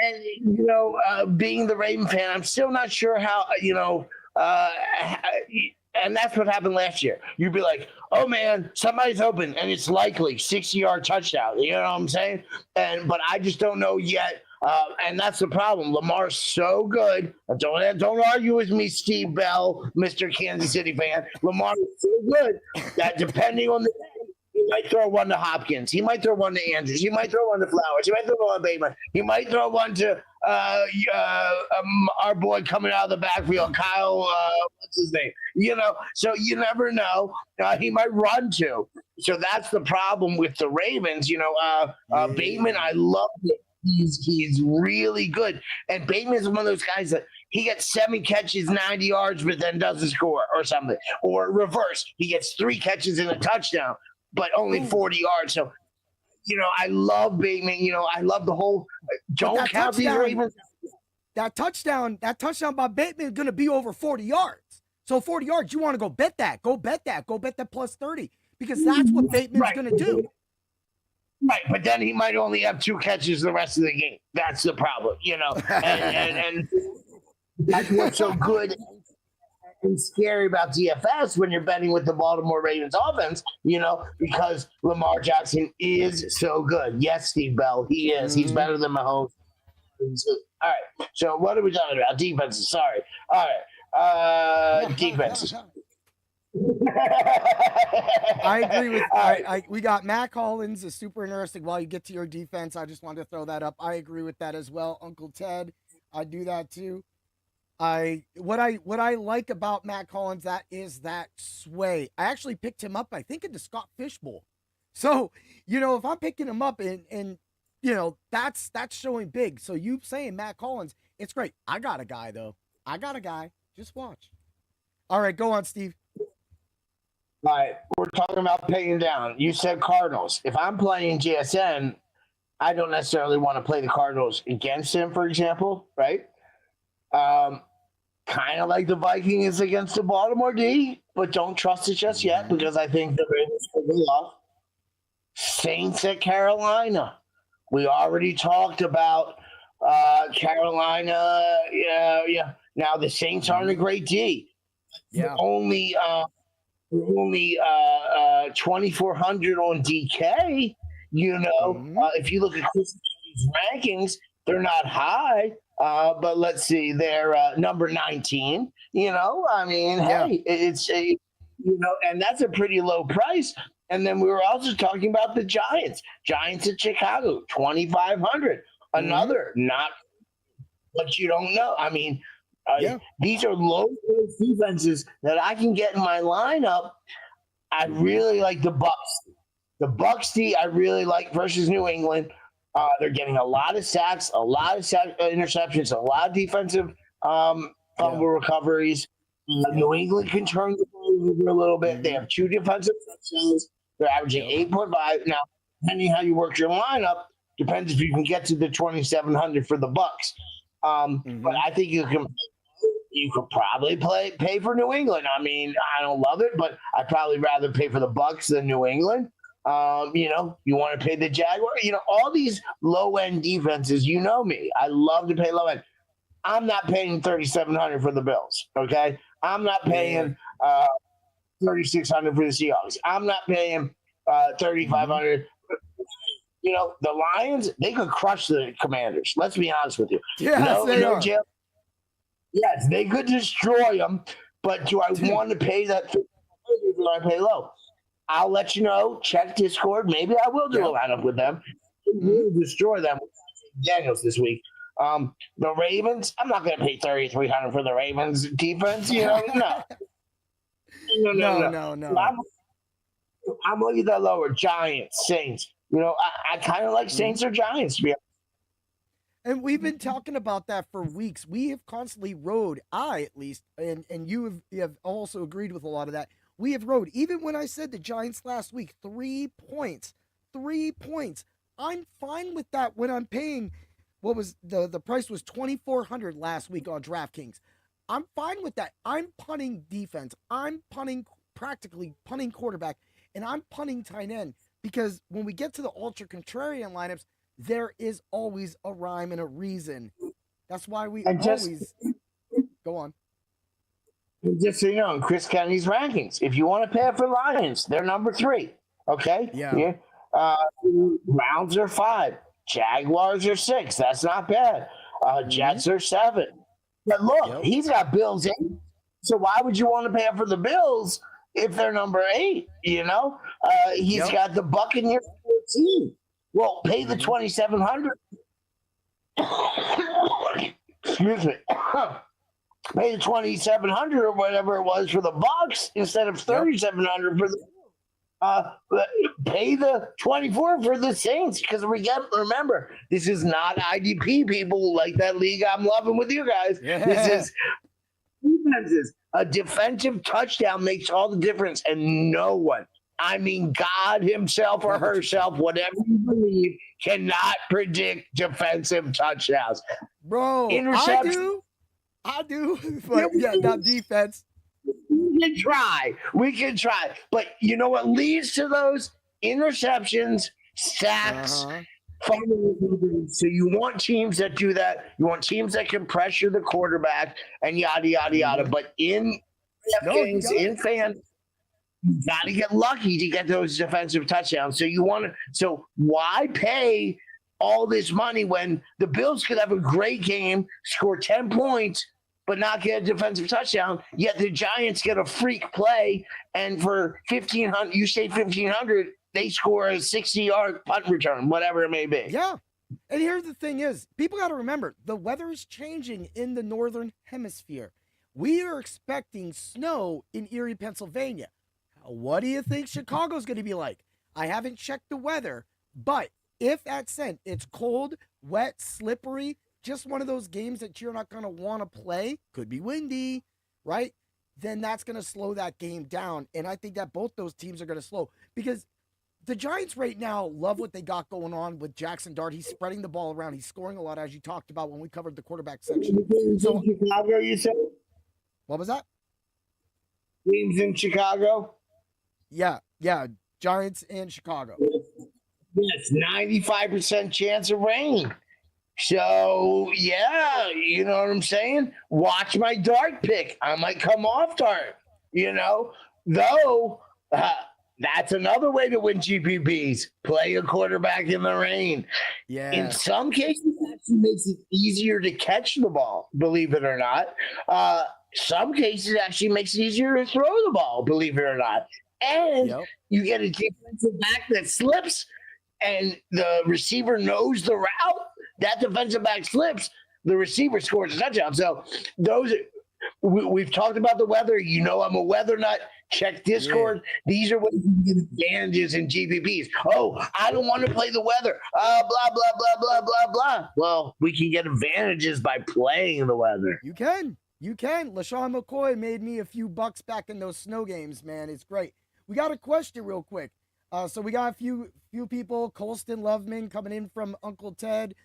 And being the Raven fan, I'm still not sure how, and that's what happened last year. You'd be like, oh man, somebody's open and it's Likely 60-yard touchdown. You know what I'm saying? But I just don't know yet. And that's the problem. Lamar's so good. Don't argue with me, Steve Bell, Mr. Kansas City fan. Lamar is so good that depending on the day, he might throw one to Hopkins. He might throw one to Andrews. He might throw one to Flowers. He might throw one to Bateman. He might throw one to our boy coming out of the backfield, Kyle, what's his name? So you never know. He might run to. So that's the problem with the Ravens. Bateman, I love it. He's really good. And Bateman is one of those guys that he gets 7 catches, 90 yards, but then doesn't score or something. Or reverse, he gets 3 catches and a touchdown, but only 40 yards. So, I love Bateman. I love the whole don't count these Ravens. That touchdown by Bateman is going to be over 40 yards. So 40 yards, you want to go bet that. Go bet that plus 30 because that's what Bateman's going to do. Right, but then he might only have 2 catches the rest of the game. That's the problem, and that's what's so good and scary about DFS when you're betting with the Baltimore Ravens offense, because Lamar Jackson is so good. Yes, Steve Bell, he is. He's better than Mahomes. All right, so what are we talking about? Defenses, sorry. All right, defenses. I agree with we got Matt Collins is super interesting. While you get to your defense, I just wanted to throw that up. I agree with that as well. Uncle Ted, I do that too. What I like about Matt Collins, that is that sway. I actually picked him up, I think, in the Scott Fish Bowl. So, if I'm picking him up and that's showing big. So you saying Matt Collins, it's great. I got a guy though. Just watch. All right, go on, Steve. All right, we're talking about paying down. You said Cardinals. If I'm playing GSN, I don't necessarily want to play the Cardinals against him, for example, right? Kind of like the Vikings against the Baltimore D, but don't trust it just yet because I think the Ravens will go off. Saints at Carolina. We already talked about Carolina. Yeah. Now the Saints aren't a great D. Yeah. Only 2,400 on DK. If you look at Chris's rankings, they're not high. But let's see, they're number 19. Hey, it's and that's a pretty low price. And then we were also talking about the Giants. Giants at Chicago, 2,500. Another not what you don't know. I mean, these are low defenses that I can get in my lineup. I really like the Bucks. The Bucks I really like versus New England. They're getting a lot of sacks, a lot of interceptions, a lot of defensive fumble recoveries. New England can turn the ball over a little bit. They have 2 defensive touchdowns. They're averaging 8.5. Now, depending how you work your lineup, depends if you can get to the 2,700 for the Bucks. But I think you could probably pay for New England. I mean, I don't love it, but I'd probably rather pay for the Bucks than New England. You want to pay the Jaguar. All these low-end defenses, me. I love to pay low-end. I'm not paying 3,700 for the Bills, okay? I'm not paying 3,600 for the Seahawks. I'm not paying 3,500. The Lions, they could crush the Commanders. Let's be honest with you. Yes, they are. Yes, they could destroy them, but do I want to pay that? Do I pay low? I'll let you know. Check Discord. Maybe I will do a lineup with them. We'll destroy them with Daniels this week. The Ravens, I'm not going to pay 3,300 for the Ravens defense. No. I'm looking at that lower. Giants, Saints. I kind of like Saints or Giants, to be honest. And we've been talking about that for weeks. We have constantly rode, I at least, and you have also agreed with a lot of that. We have rode, even when I said the Giants last week, 3 points. 3 points. I'm fine with that when I'm paying, what was the price was $2,400 last week on DraftKings. I'm fine with that. I'm punting defense. I'm practically punting quarterback, and I'm punting tight end because when we get to the Ultra Contrarian lineups, there is always a rhyme and a reason. That's why we always go on. Just so you know, in Chris Kenny's rankings, if you want to pay for Lions, they're number 3. Okay? Yeah. Browns are 5. Jaguars are 6. That's not bad. Jets are 7. But look, he's got Bills 8. So why would you want to pay for the Bills if they're number 8? He's got the Buccaneers 14. Well, pay the 2,700. Excuse me. Pay the 2,700 or whatever it was for the Bucks instead of 3,700 for the. Pay the 24 for the Saints because remember, this is not IDP people like that league I'm loving with you guys. Yeah. This is defenses. A defensive touchdown makes all the difference, and no one. I mean, God himself or herself, whatever you believe, cannot predict defensive touchdowns. Bro, I do. But not defense. We can try. But you know what leads to those? Interceptions, sacks, fumbles. So you want teams that do that. You want teams that can pressure the quarterback and yada, yada, yada. But in games, in fans, you got to get lucky to get those defensive touchdowns. So why pay all this money when the Bills could have a great game, score 10 points, but not get a defensive touchdown, yet the Giants get a freak play, and for 1,500, you say 1,500, they score a 60-yard punt return, whatever it may be. Yeah. And here's the thing is, people got to remember, the weather is changing in the northern hemisphere. We are expecting snow in Erie, Pennsylvania. What do you think Chicago's going to be like? I haven't checked the weather, but if that's sent, it's cold, wet, slippery, just one of those games that you're not going to want to play. Could be windy, right? then that's going to slow that game down. And I think that both those teams are going to slow because the Giants right now love what they got going on with Jackson Dart. He's spreading the ball around. He's scoring a lot, as you talked about when we covered the quarterback section. So, Chicago, you said? What was that? Teams in Chicago? Yeah. Giants in Chicago. Yes, 95% chance of rain. So, yeah, you know what I'm saying? Watch my dart pick. I might come off dart, though that's another way to win GPPs. Play a quarterback in the rain. Yeah. In some cases, it actually makes it easier to catch the ball, believe it or not. Some cases actually makes it easier to throw the ball, believe it or not. And you get a defensive back that slips and the receiver knows the route. That defensive back slips, the receiver scores a touchdown. So we've talked about the weather. I'm a weather nut. Check Discord. Yeah. These are what you can get advantages in GPPs. Oh, I don't want to play the weather. Blah, blah, blah, blah, blah, blah. Well, we can get advantages by playing the weather. You can. LaShawn McCoy made me a few bucks back in those snow games, man. It's great. We got a question real quick. So we got a few people. Colston Loveman coming in from Uncle Ted.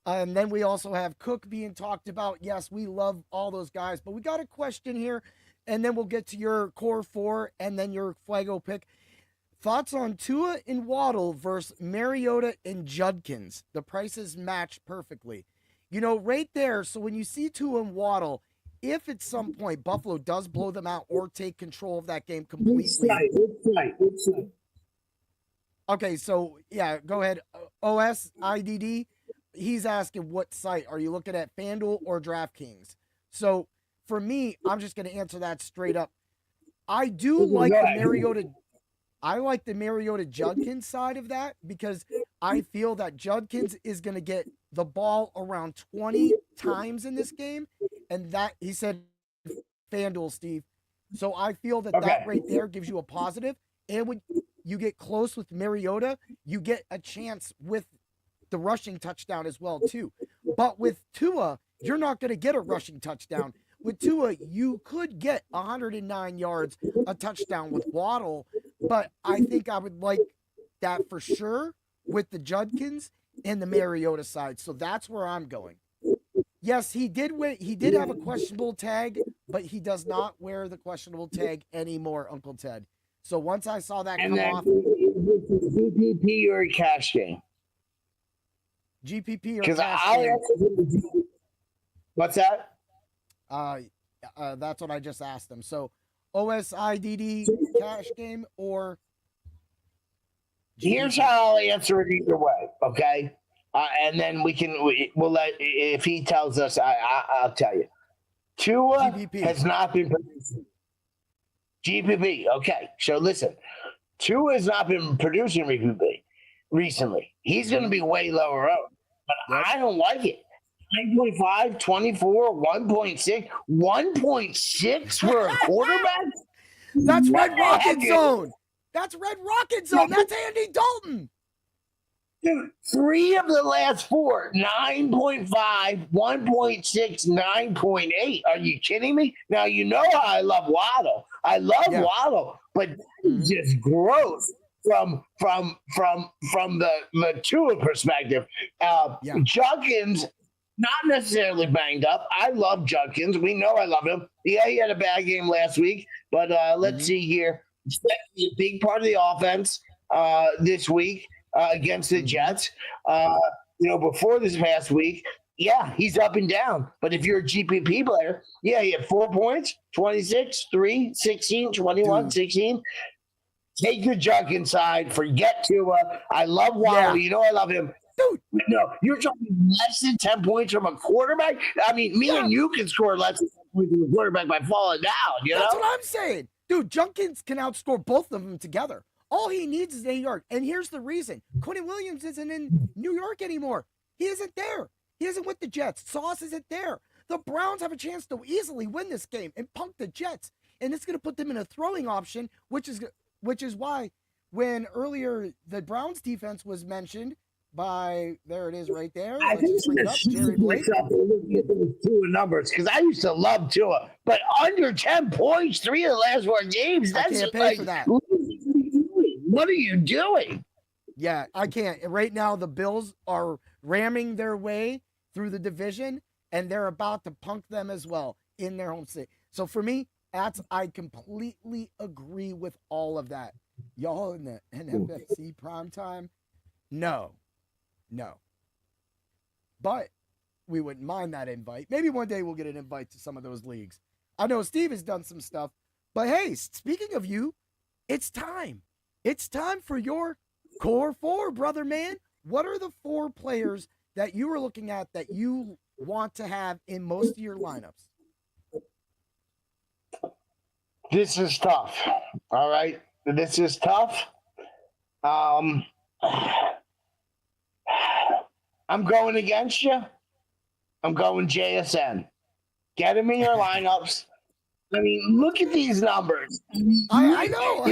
And then we also have Cook being talked about. Yes, we love all those guys. But we got a question here. And then we'll get to your core four and then your Fuego pick. Thoughts on Tua and Waddle versus Mariota and Judkins. The prices match perfectly. Right there. So when you see Tua and Waddle, if at some point Buffalo does blow them out or take control of that game completely. Which side? Okay, so yeah, go ahead. OSIDD. He's asking what site. Are you looking at FanDuel or DraftKings? So for me, I'm just going to answer that straight up. I do like the Mariota. I like the Mariota Judkins side of that because I feel that Judkins is going to get the ball around 20 times in this game. And that he said FanDuel, Steve. So I feel that that right there gives you a positive. And when you get close with Mariota, you get a chance with the rushing touchdown as well, too. But with Tua, you're not going to get a rushing touchdown. With Tua, you could get 109 yards, a touchdown with Waddle, but I think I would like that for sure with the Judkins and the Mariota side. So that's where I'm going. Yes, he did have a questionable tag, but he does not wear the questionable tag anymore, Uncle Ted. So once I saw that come off. GPP or a cash game? GPP or cash game. What's that? That's what I just asked them. So OSIDD cash game or GPP. Here's how I'll answer it either way, okay? And then we'll let, if he tells us, I'll tell you. Tua GPP. has not been producing. GPP, okay. So listen, Tua has not been producing recently. He's going to be way lower up, but I don't like it. 9.5, 24, 1.6. 1.6 for a quarterback? That's Red Rocket Zone. That's Red Rocket Zone. That's Andy Dalton. Dude, 3 of the last 4, 9.5, 1.6, 9.8. Are you kidding me? Now, you know how I love Waddle. I love Waddle, but just gross from the Tua perspective. Judkins, not necessarily banged up. I love Judkins. We know I love him. Yeah, he had a bad game last week, but let's see here. Expect a big part of the offense this week. Against the Jets, before this past week, he's up and down. But if you're a GPP player, he had 4 points, 26, 3, 16, 21, 16. Take the junk inside. Forget Tua. I love Waddle. You know I love him. Dude, no, you're talking less than 10 points from a quarterback? I mean, me and you can score less than 10 points from a quarterback by falling down, That's what I'm saying. Dude, Judkins can outscore both of them together. All he needs is 8 yards. And here's the reason. Quentin Williams isn't in New York anymore. He isn't there. He isn't with the Jets. Sauce isn't there. The Browns have a chance to easily win this game and punk the Jets. And it's going to put them in a throwing option, which is why when earlier the Browns defense was mentioned, there it is right there. I Let's think just bring it up. Jerry Blake. looking at those Tua numbers because I used to love Tua, but under 10 points, 3 of the last 4 games. I That's can't pay like, for that. what are you doing? Yeah, I can't. Right now, the Bills are ramming their way through the division, and they're about to punk them as well in their home state. So for me, I completely agree with all of that. Y'all in the NFFC primetime? No. But we wouldn't mind that invite. Maybe one day we'll get an invite to some of those leagues. I know Steve has done some stuff, but hey, speaking of you, it's time. It's time for your core 4, brother man. What are the 4 players that you were looking at that you want to have in most of your lineups? This is tough. All right. This is tough. I'm going against you. I'm going JSN. Get him in your lineups. I mean, look at these numbers. I know.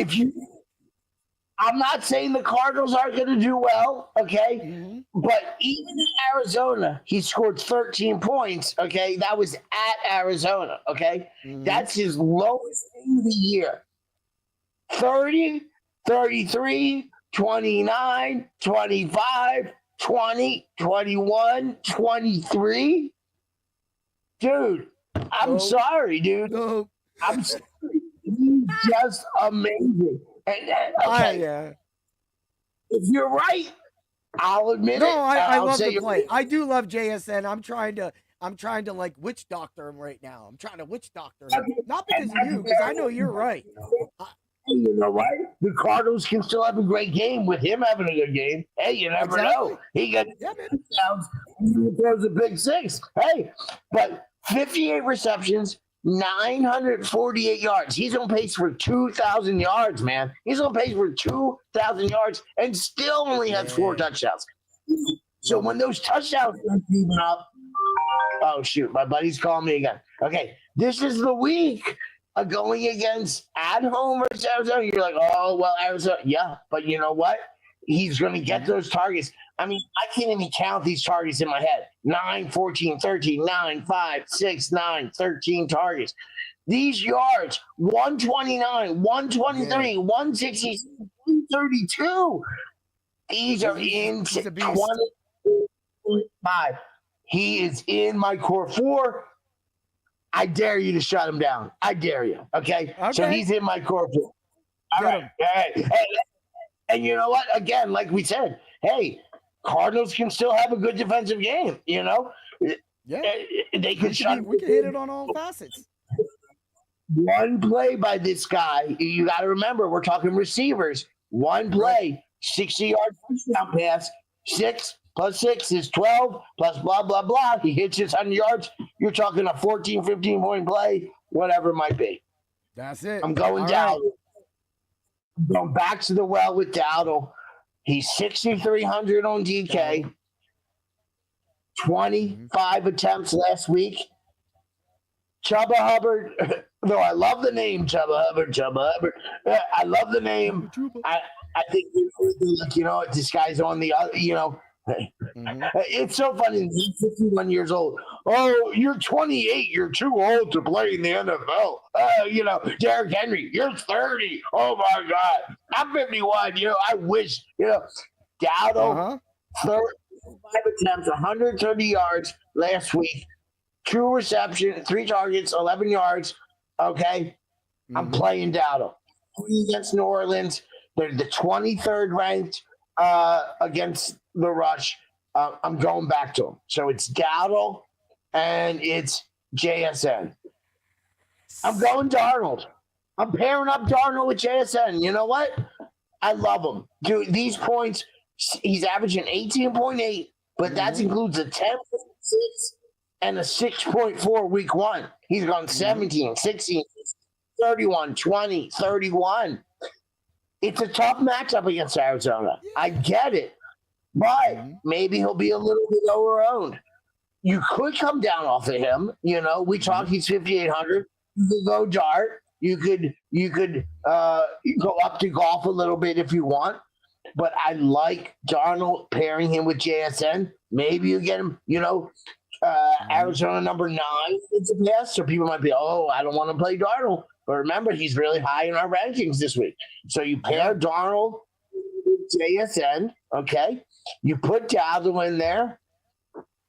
I'm not saying the Cardinals aren't going to do well, okay? Mm-hmm. But even in Arizona, he scored 13 points, okay? That was at Arizona, okay? Mm-hmm. That's his lowest thing of the year. 30, 33, 29, 25, 20, 21, 23. Dude, I'm sorry, dude. No. I'm sorry. He's just amazing. And, okay, Yeah. if you're right, I'll admit it. No, I I'll love say the you're play. right. I do love JSN. I'm trying to like witch doctor him right now. I'm trying to witch doctor him. Not because of you, because I know you're right. You know what? The Cardinals can still have a great game with him having a good game. Hey, you never know. He got touchdowns. He throws a big 6. Hey, but 58 receptions, 948 yards. He's on pace for 2,000 yards, man. He's on pace for 2,000 yards and still only has 4 touchdowns. So when those touchdowns are even up, oh, shoot, my buddy's calling me again. Okay, this is the week of going against at home versus Arizona. You're like, oh, well, Arizona. Yeah, but you know what? He's going to get those targets. I mean, I can't even count these targets in my head. 9, 14, 13, 9, 5, 6, 9, 13 targets. These yards, 129, 123, 166, 132. These are in 20.5. He is in my core 4. I dare you to shut him down. I dare you. Okay? So he's in my core 4. All right. Hey, and you know what? Again, like we said, hey, Cardinals can still have a good defensive game, you know? Yeah. They could shut. We can hit it on all facets. One play by this guy, you got to remember, we're talking receivers. One play, 60-yard touchdown pass, 6 plus 6 is 12, plus blah, blah, blah. He hits his 100 yards. You're talking a 14, 15-point play, whatever it might be. That's it. I'm going down. I'm going back to the well with Dowdle. He's 6,300 on DK. 25 attempts last week. Chubba Hubbard, though I love the name Chubba Hubbard. I love the name. I think, you know, this guy's on the other, you know. It's so funny. He's 51 years old. Oh, you're 28. You're too old to play in the NFL. You know, Derrick Henry, you're 30. Oh, my God. I'm 51. You know, I wish, you know, Dowdle, 35 attempts, 130 yards last week. 2 receptions, 3 targets, 11 yards. Okay. I'm playing Dowdle. Against New Orleans. They're the 23rd ranked against the rush. I'm going back to him. So it's Dowdle and it's JSN. I'm going Darnold. I'm pairing up Darnold with JSN. You know what? I love him. Dude, these points, he's averaging 18.8, but that includes a 10.6 and a 6.4 week 1. He's gone 17, 16, 31, 20, 31. It's a tough matchup against Arizona. I get it. But maybe he'll be a little bit lower owned. You could come down off of him. You know, we talked he's 5,800. You could go dart. You could go up to golf a little bit if you want. but I like Darnold pairing him with JSN. Maybe you get him, Arizona number 9 is a pass. So people might be, I don't want to play Darnold. But remember, he's really high in our rankings this week. So you pair Darnold with JSN, okay? You put Dowdle in there.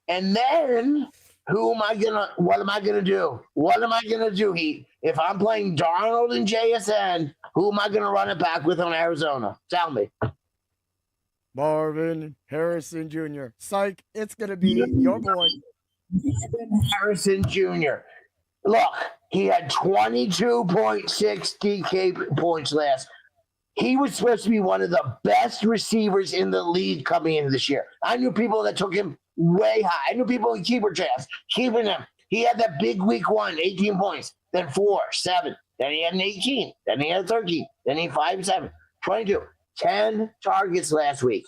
And then what am I gonna do? What am I gonna do, Heat? If I'm playing Darnold and JSN, who am I gonna run it back with on Arizona? Tell me. Marvin Harrison Jr. Psych, it's going to be your boy. Marvin Harrison Jr. Look, he had 22.6 DK points last. He was supposed to be one of the best receivers in the league coming into this year. I knew people that took him way high. I knew people in keeper drafts keeping him. He had that big week 1, 18 points, then 4, 7, then he had an 18, then he had 13, then he had 5, 7, 22. 10 targets last week.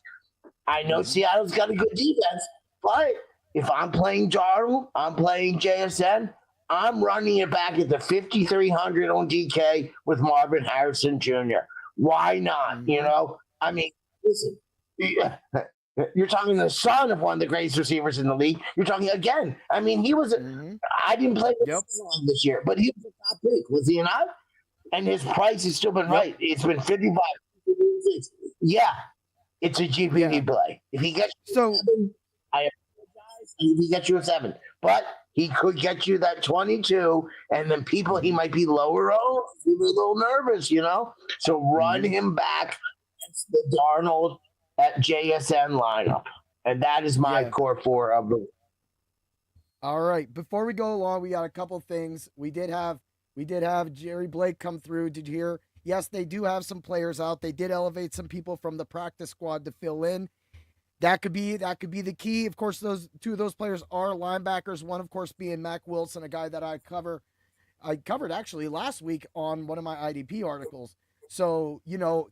I know Seattle's got a good defense, but if I'm playing Darnold, I'm playing JSN, I'm running it back at the 5,300 on DK with Marvin Harrison Jr. Why not? I mean, listen, you're talking the son of one of the greatest receivers in the league. You're talking again. I mean, he was. I didn't play this year, but he was a top pick, was he not? And his price has still been right. It's been 55. Yeah, it's a GPP play. If he gets you 7, I apologize. If he gets you a 7, but he could get you that 22, and then he might be lower. He was a little nervous, So run him back against the Darnold at JSN lineup, and that is my core 4 of the. All right, before we go along, we got a couple things. We did have Jerry Blake come through. Did you hear? Yes, they do have some players out. They did elevate some people from the practice squad to fill in. That could be the key. Of course, those 2 of those players are linebackers. One, of course, being Mac Wilson, a guy that I covered actually last week on one of my IDP articles. So,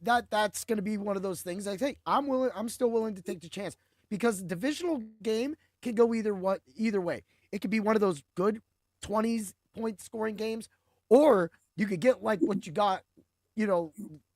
that's going to be one of those things. I think I'm still willing to take the chance because the divisional game can go either way. It could be one of those good 20s point scoring games, or you could get like what you got,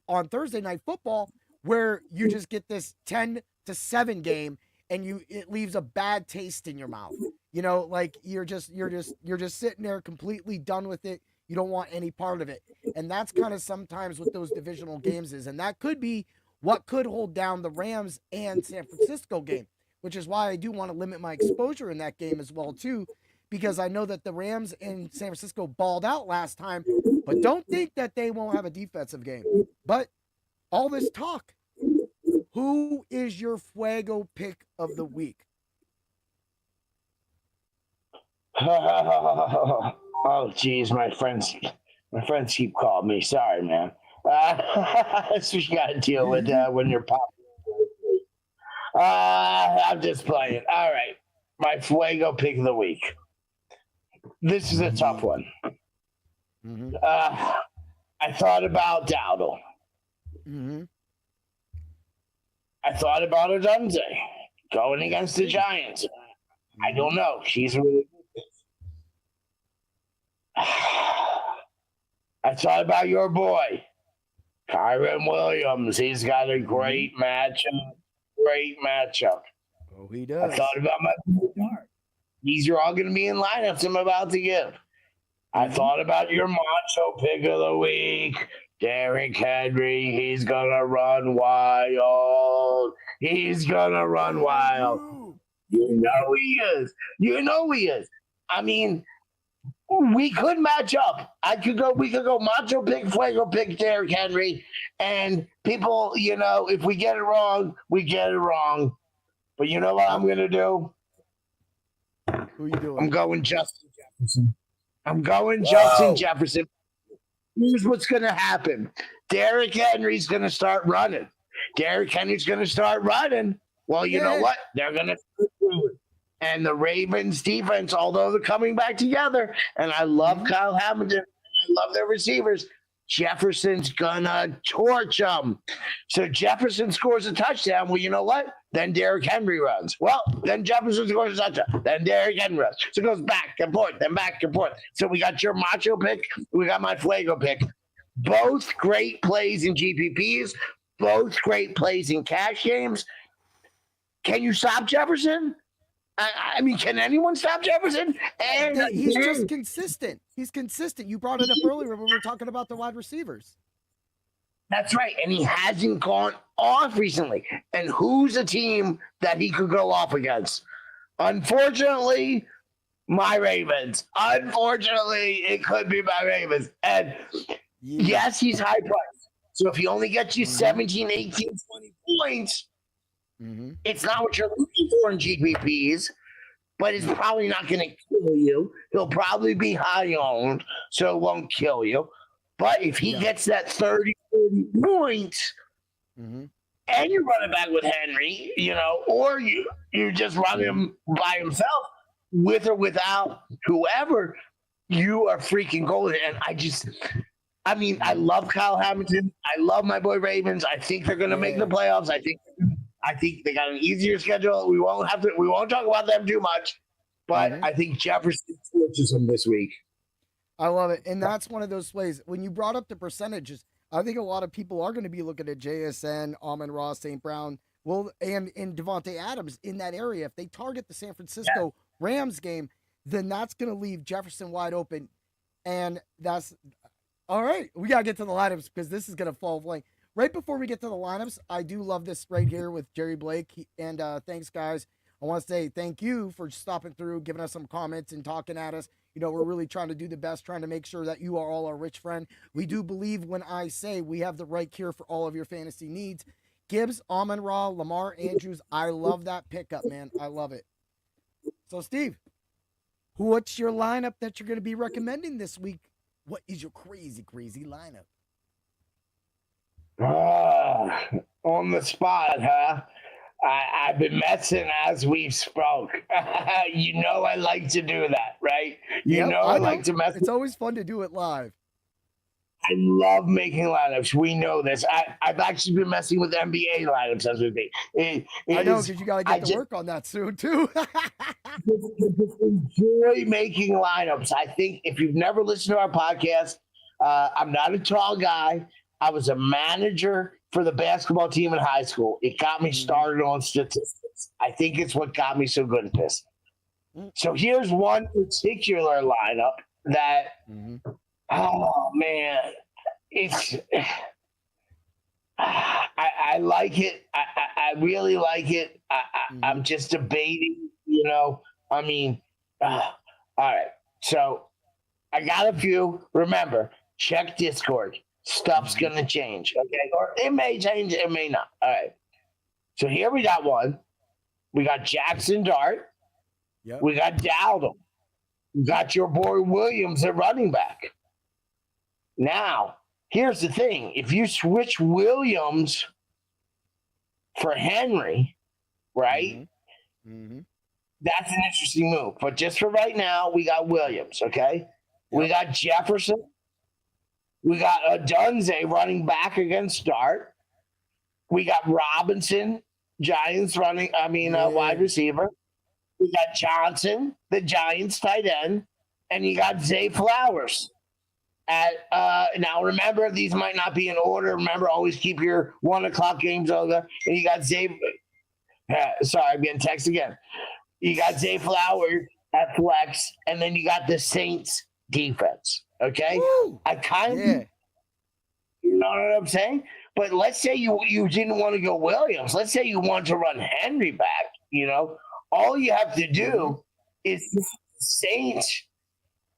on Thursday Night Football, where you just get this 10-7 game and it leaves a bad taste in your mouth. Like you're just sitting there completely done with it. You don't want any part of it. And that's kind of sometimes what those divisional games is. And that could be what could hold down the Rams and San Francisco game, which is why I do want to limit my exposure in that game as well too, because I know that the Rams and San Francisco balled out last time, but don't think that they won't have a defensive game. But all this talk, who is your Fuego pick of the week? Oh, geez, my friends keep calling me. Sorry, man. That's what you got to deal with when you're popping. I'm just playing. All right, my Fuego pick of the week. This is a tough one. I thought about Dowdle. I thought about Odunze going against the Giants. I don't know. She's really good. I thought about your boy, Kyron Williams. He's got a great matchup. Oh, he does. I thought about my guard. These are all going to be in lineups I'm about to give. I thought about your macho pick of the week, Derrick Henry. He's going to run wild. You know he is. I mean, we could match up. We could go macho pick, Fuego pick, Derrick Henry. And people, if we get it wrong, we get it wrong. But you know what I'm going to do? Who you doing? I'm going Justin Jefferson. Here's what's going to happen. Derrick Henry's going to start running. Well, you know what? They're going to do it. And the Ravens defense, although they're coming back together, and I love Kyle Hamilton, and I love their receivers, Jefferson's gonna torch them. So Jefferson scores a touchdown. Well, you know what? Then Derrick Henry runs. Well, then Jefferson scores a touchdown. Then Derrick Henry runs. So it goes back and forth, then back and forth. So we got your macho pick. We got my Fuego pick. Both great plays in GPPs. both great plays in cash games. Can you stop Jefferson? I mean, can anyone stop Jefferson? And He's just consistent. He's consistent. You brought it up earlier when we were talking about the wide receivers. That's right. And he hasn't gone off recently. And who's a team that he could go off against? Unfortunately, my Ravens. Unfortunately, it could be my Ravens. And yes, he's high priced. So if he only gets you 17, 18, 20 points, it's not what you're looking for in GPPs, but it's probably not going to kill you. He'll probably be high owned, so it won't kill you. But if he gets that 30, 40 points, and you run it back with Henry, or you just run him by himself, with or without whoever, you are freaking golden. And I love Kyle Hamilton. I love my boy Ravens. I think they're going to make the playoffs. I think they got an easier schedule. We won't talk about them too much, but I think Jefferson torches them this week. I love it. And that's one of those plays. When you brought up the percentages, I think a lot of people are going to be looking at JSN, Amon-Ra, St. Brown, and Devontae Adams in that area. If they target the San Francisco Rams game, then that's going to leave Jefferson wide open. And that's all right. We got to get to the lineups because this is going to fall blank. Right before we get to the lineups, I do love this right here with Jerry Blake. And thanks, guys. I want to say thank you for stopping through, giving us some comments and talking at us. We're really trying to do the best, trying to make sure that you are all our rich friend. We do believe when I say we have the right cure for all of your fantasy needs. Gibbs, Amon-Ra, Lamar, Andrews. I love that pickup, man. I love it. So, Steve, what's your lineup that you're going to be recommending this week? What is your crazy, crazy lineup? On the spot, huh? I've been messing as we've spoke. I like to do that, right? I like to mess. It's always fun to do it live. I love making lineups. We know this. I've actually been messing with NBA lineups as we speak. I know, because you got to get to work on that soon, too. just enjoy making lineups. I think if you've never listened to our podcast, I'm not a tall guy. I was a manager for the basketball team in high school. It got me started on statistics. I think it's what got me so good at this. So here's one particular lineup that, oh man, I like it. I really like it. I'm just debating, all right. So I got a few. Remember, check Discord. Stuff's going to change, okay? Or it may change, it may not. All right. So here we got one. We got Jackson Dart. Yep. We got Dowdle. We got your boy Williams at running back. Now, here's the thing. If you switch Williams for Henry, right? That's an interesting move. But just for right now, we got Williams, okay? We got Jefferson. We got Dunze running back against Dart. We got Robinson, Giants wide receiver. We got Johnson, the Giants tight end. And you got Zay Flowers. Now, remember, these might not be in order. Remember, always keep your 1 o'clock games over. And you got Zay. Sorry, I'm getting text again. You got Zay Flowers at flex. And then you got the Saints defense. Okay, Woo! I kind of, you know what I'm saying? But let's say you didn't want to go Williams. Let's say you want to run Henry back. All you have to do is Saints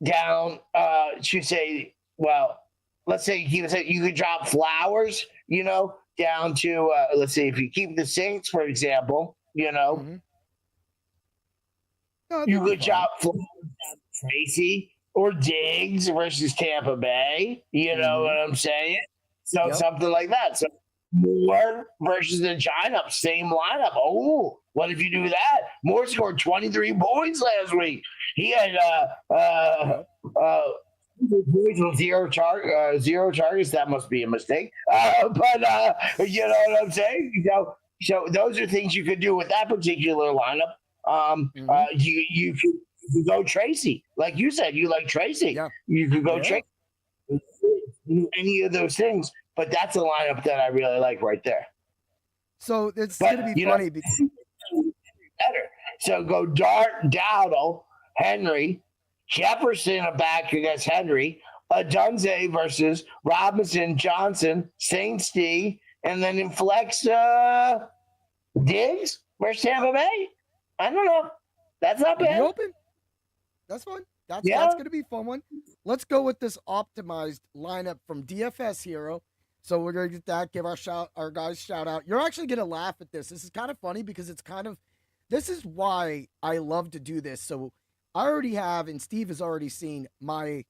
down. Let's say you could drop Flowers. Down to let's say if you keep the Saints, for example, you could drop Flowers down to Tracy. Or Diggs versus Tampa Bay. You know what I'm saying? So something like that. So Moore versus the Giants, same lineup. Oh, what if you do that? Moore scored 23 points last week. He had points with zero targets. That must be a mistake. But you know what I'm saying? So those are things you could do with that particular lineup. You could go Tracy. Like you said, you like Tracy. Yeah. You could go Tracy. Any of those things. but that's a lineup that I really like right there. So it's going to be funny because better. So go Dart, Dowdle, Henry, Jefferson back against Henry, Adunze versus Robinson, Johnson, Saints D, and then in flex Diggs versus Tampa Bay. I don't know. That's not bad. open. That's fun. That's going to be a fun one. Let's go with this optimized lineup from DFS Hero. So we're going to get that, give our guys shout out. You're actually going to laugh at this. This is kind of funny because this is why I love to do this. So I already have, and Steve has already seen my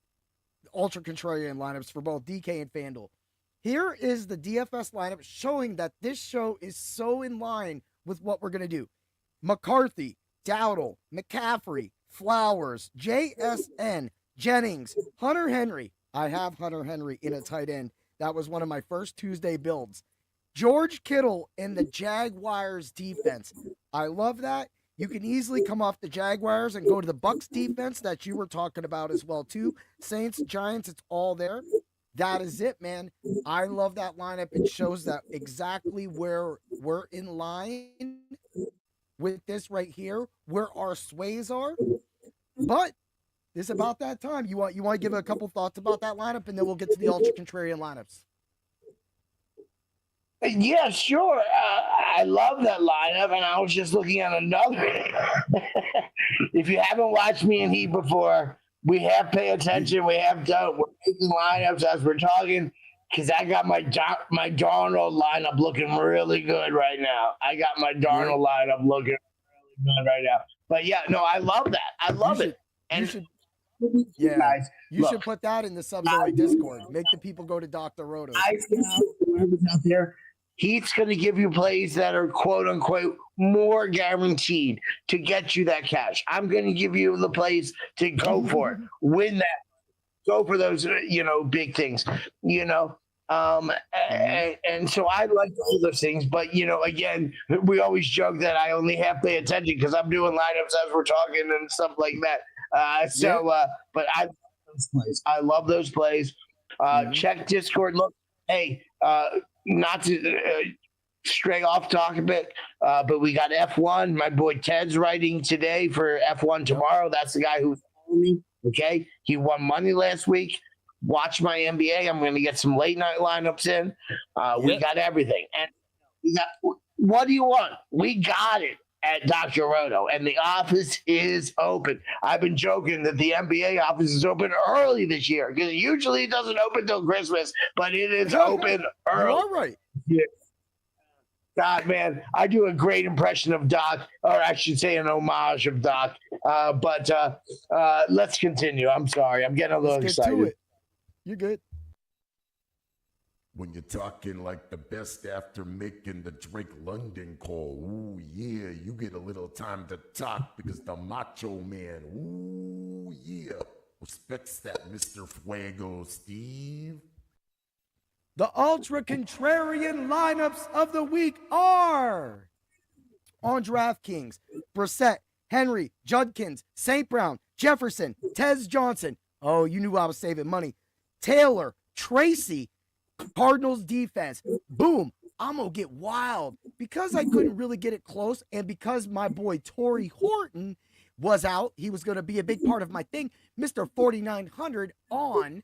Ultra Contrarian lineups for both DK and FanDuel. Here is the DFS lineup showing that this show is so in line with what we're going to do. McCarthy, Dowdle, McCaffrey, Flowers, JSN, Jennings, Hunter Henry. I have Hunter Henry in a tight end. That was one of my first Tuesday builds. George Kittle in the Jaguars defense. I love that. You can easily come off the Jaguars and go to the Bucs defense that you were talking about as well too. Saints, Giants, it's all there. That is it, man. I love that lineup. It shows that exactly where we're in line with this right here, where our sways are. But it's about that time. You want to give a couple thoughts about that lineup, and then we'll get to the Ultra Contrarian lineups. Yeah, sure. I love that lineup, and I was just looking at another. If you haven't watched me and he before, we have paid attention. We're making lineups as we're talking, because I got my Darnold lineup looking really good right now. I got my Darnold lineup looking really good right now. But yeah, no, I love that. I love it. And guys, you should put that in the Subway Discord. Make the people go to Dr. Roto. I think whoever's out there, he's going to give you plays that are quote unquote more guaranteed to get you that cash. I'm going to give you the plays to go for it, win that, go for those, big things, and so I like all those things. But, again, we always joke that I only half pay attention because I'm doing lineups as we're talking and stuff like that. But I love those plays. I love those plays. Check Discord. Look, hey, not to stray off topic, but we got F1. My boy Ted's writing today for F1 tomorrow. That's the guy who's following me. Okay, he won money last week. Watch my NBA. I'm going to get some late night lineups in. We got everything, and we got. What do you want? We got it at Dr. Roto, and the office is open. I've been joking that the NBA office is open early this year because usually it doesn't open till Christmas, but it is open early. All right. Yeah. God, man, I do a great impression of Doc, or I should say an homage of Doc. But let's continue. I'm sorry. I'm getting a little excited. To it. You're good. When you're talking like the best after making the Drake London call, ooh, yeah, you get a little time to talk because the Macho Man, ooh, yeah, respects that Mr. Fuego Steve. The Ultra Contrarian lineups of the week are on DraftKings: Brissett, Henry, Judkins, St. Brown, Jefferson, Tez Johnson. Oh, you knew I was saving money. Taylor, Tracy, Cardinals defense. Boom. I'm going to get wild. Because I couldn't really get it close, and because my boy Torrey Horton was out, he was going to be a big part of my thing, Mr. 4900 on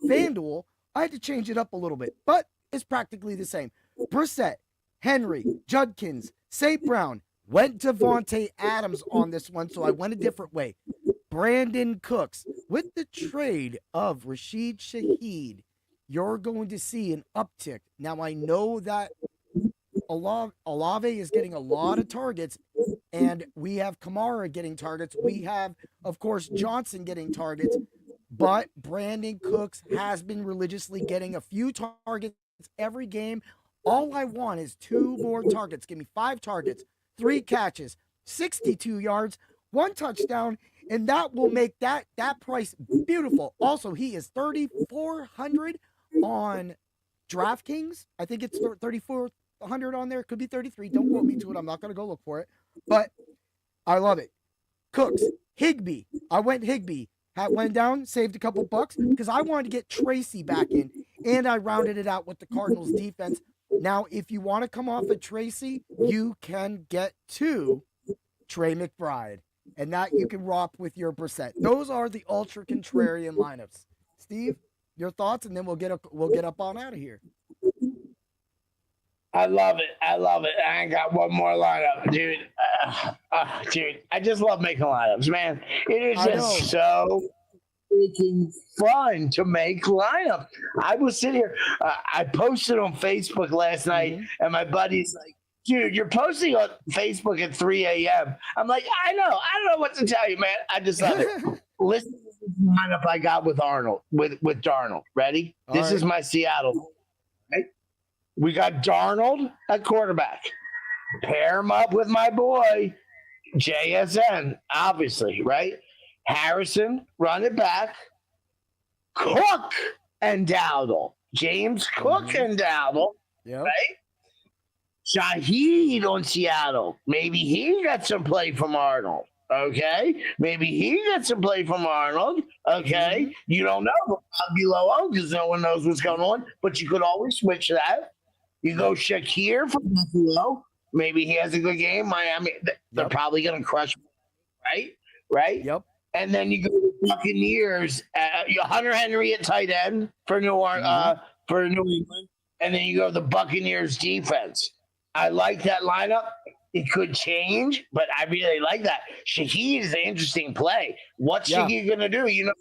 FanDuel, I had to change it up a little bit, but it's practically the same. Brissett, Henry, Judkins, St. Brown, went Devontae Adams on this one, so I went a different way. Brandon Cooks, with the trade of Rashid Shaheed, you're going to see an uptick. Now, I know that Olave is getting a lot of targets, and we have Kamara getting targets. We have, of course, Johnson getting targets, but Brandon Cooks has been religiously getting a few targets every game. All I want is 2 more targets. Give me 5 targets, 3 catches, 62 yards, 1 touchdown, and that will make that price beautiful. Also, he is 3,400 on DraftKings. I think it's 3,400 on there. Could be 33. Don't quote me to it. I'm not going to go look for it. But I love it. Cooks, Higbee. I went Higbee. Went down, saved a couple bucks because I wanted to get Tracy back in. and I rounded it out with the Cardinals defense. Now, if you want to come off of Tracy, you can get to Trey McBride, and that you can rock with your percent. Those are the ultra contrarian lineups. Steve, your thoughts, and then we'll get up on out of here. I love it. I love it. I ain't got one more lineup, dude. Dude, I just love making lineups, man. It is just so freaking fun to make lineups. I was sitting here. I posted on Facebook last night, and my buddy's like, dude, you're posting on Facebook at 3 a.m. I'm like, I know. I don't know what to tell you, man. I just love it. Listen to the lineup I got with Arnold, with Darnold. Ready? This is my Seattle. Right? We got Darnold at quarterback. Pair him up with my boy, JSN, obviously, right? Harrison, run it back. Cook and Dowdle. James Cook and Dowdle, right? Shaheed on Seattle. Maybe he got some play from Arnold. Okay. Maybe he got some play from Arnold. Okay. You don't know. I'll be low because no one knows what's going on. But you could always switch that. You go Shakir from Buffalo. Maybe he has a good game. Miami, they're probably going to crush him, right? Right? Yep. And then you go to the Buccaneers. Hunter Henry at tight end for New England. And then you go to the Buccaneers defense. I like that lineup. It could change, but I really like that. Shaheed is an interesting play. What's Shaheed going to do? You know,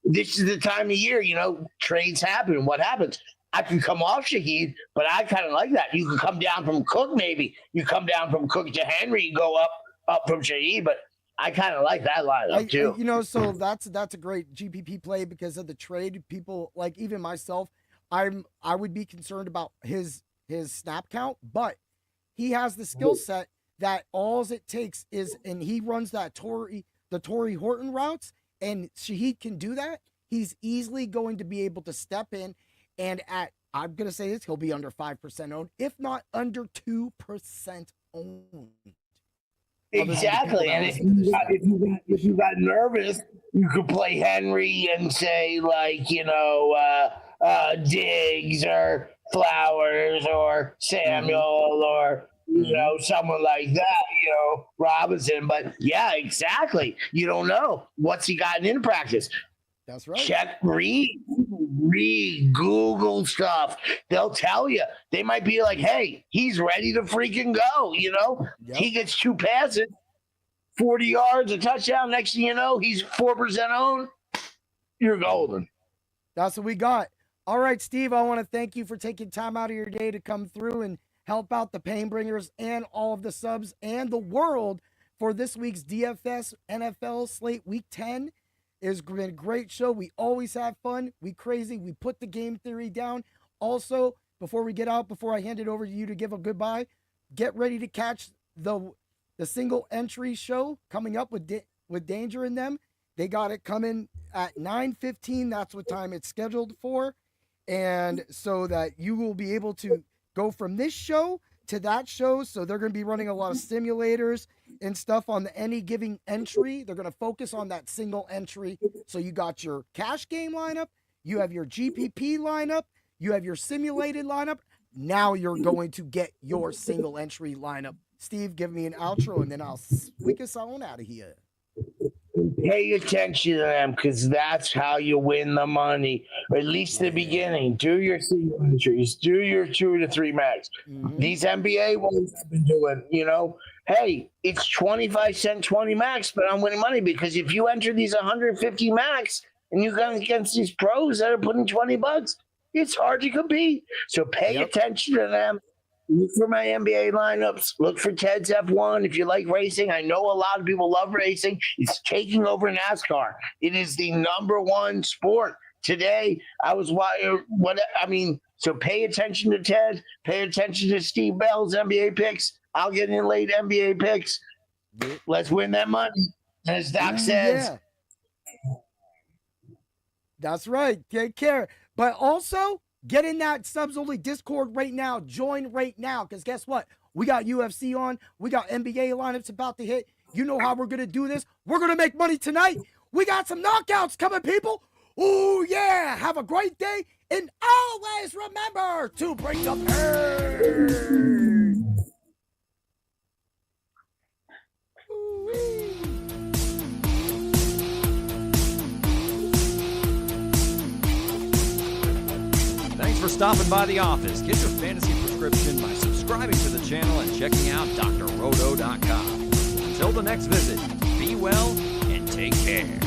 this is the time of year, you know, trades happen. What happens? I can come off Shaheed, but I kind of like that. You can come down from Cook, maybe. You come down from Cook to Henry, go up from Shaheed, but I kind of like that lineup too. You know, so that's a great GPP play because of the trade. People, like even myself, I would be concerned about his snap count, but he has the skill set that all it takes is, and he runs the Torrey Horton routes, and Shaheed can do that. He's easily going to be able to step in, and I'm going to say this, he'll be under 5% owned, if not under 2% owned. Exactly, and if you got nervous, you could play Henry and say like, you know, Diggs or Flowers or Samuel or, you know, someone like that, you know, Robinson. But yeah, exactly. You don't know what's he gotten in practice. That's right. Check, read, Google stuff. They'll tell you. They might be like, hey, he's ready to freaking go, you know? Yep. He gets 2 passes, 40 yards, a touchdown. Next thing you know, he's 4% owned. You're golden. That's what we got. All right, Steve, I want to thank you for taking time out of your day to come through and help out the Pain Bringers and all of the subs and the world for this week's DFS NFL Slate Week 10. It's been a great show. We always have fun. We crazy. We put the game theory down. Also, before we get out, before I hand it over to you to give a goodbye, get ready to catch the single entry show coming up with Danger in them. They got it coming at 9:15. That's what time it's scheduled for. And so that you will be able to go from this show to that show. So they're going to be running a lot of simulators and stuff on the any given entry. They're going to focus on that single entry. So you got your cash game lineup, you have your GPP lineup, you have your simulated lineup. Now you're going to get your single entry lineup. Steve, give me an outro and then I'll squeak us on out of here. Pay attention to them because that's how you win the money, or at least the beginning. Do your single entries, do your 2 to 3 max. These NBA ones I've been doing, you know, hey, it's 25 cent 20 max, but I'm winning money because if you enter these 150 max and you go against these pros that are putting $20, it's hard to compete. So pay attention to them. Look for my NBA lineups. Look for Ted's F1. If you like racing, I know a lot of people love racing. It's taking over NASCAR. It is the #1 sport. Today, so pay attention to Ted. Pay attention to Steve Bell's NBA picks. I'll get in late NBA picks. Let's win that money. As Doc says. Yeah. That's right. Take care. But also, get in that subs only Discord right now. Join right now. Because guess what? We got UFC on. We got NBA lineups about to hit. You know how we're going to do this. We're going to make money tonight. We got some knockouts coming, people. Ooh, yeah. Have a great day. And always remember to bring the pain. Ooh-wee. Thanks for stopping by the office. Get your fantasy prescription by subscribing to the channel and checking out drroto.com. Until the next visit, be well and take care.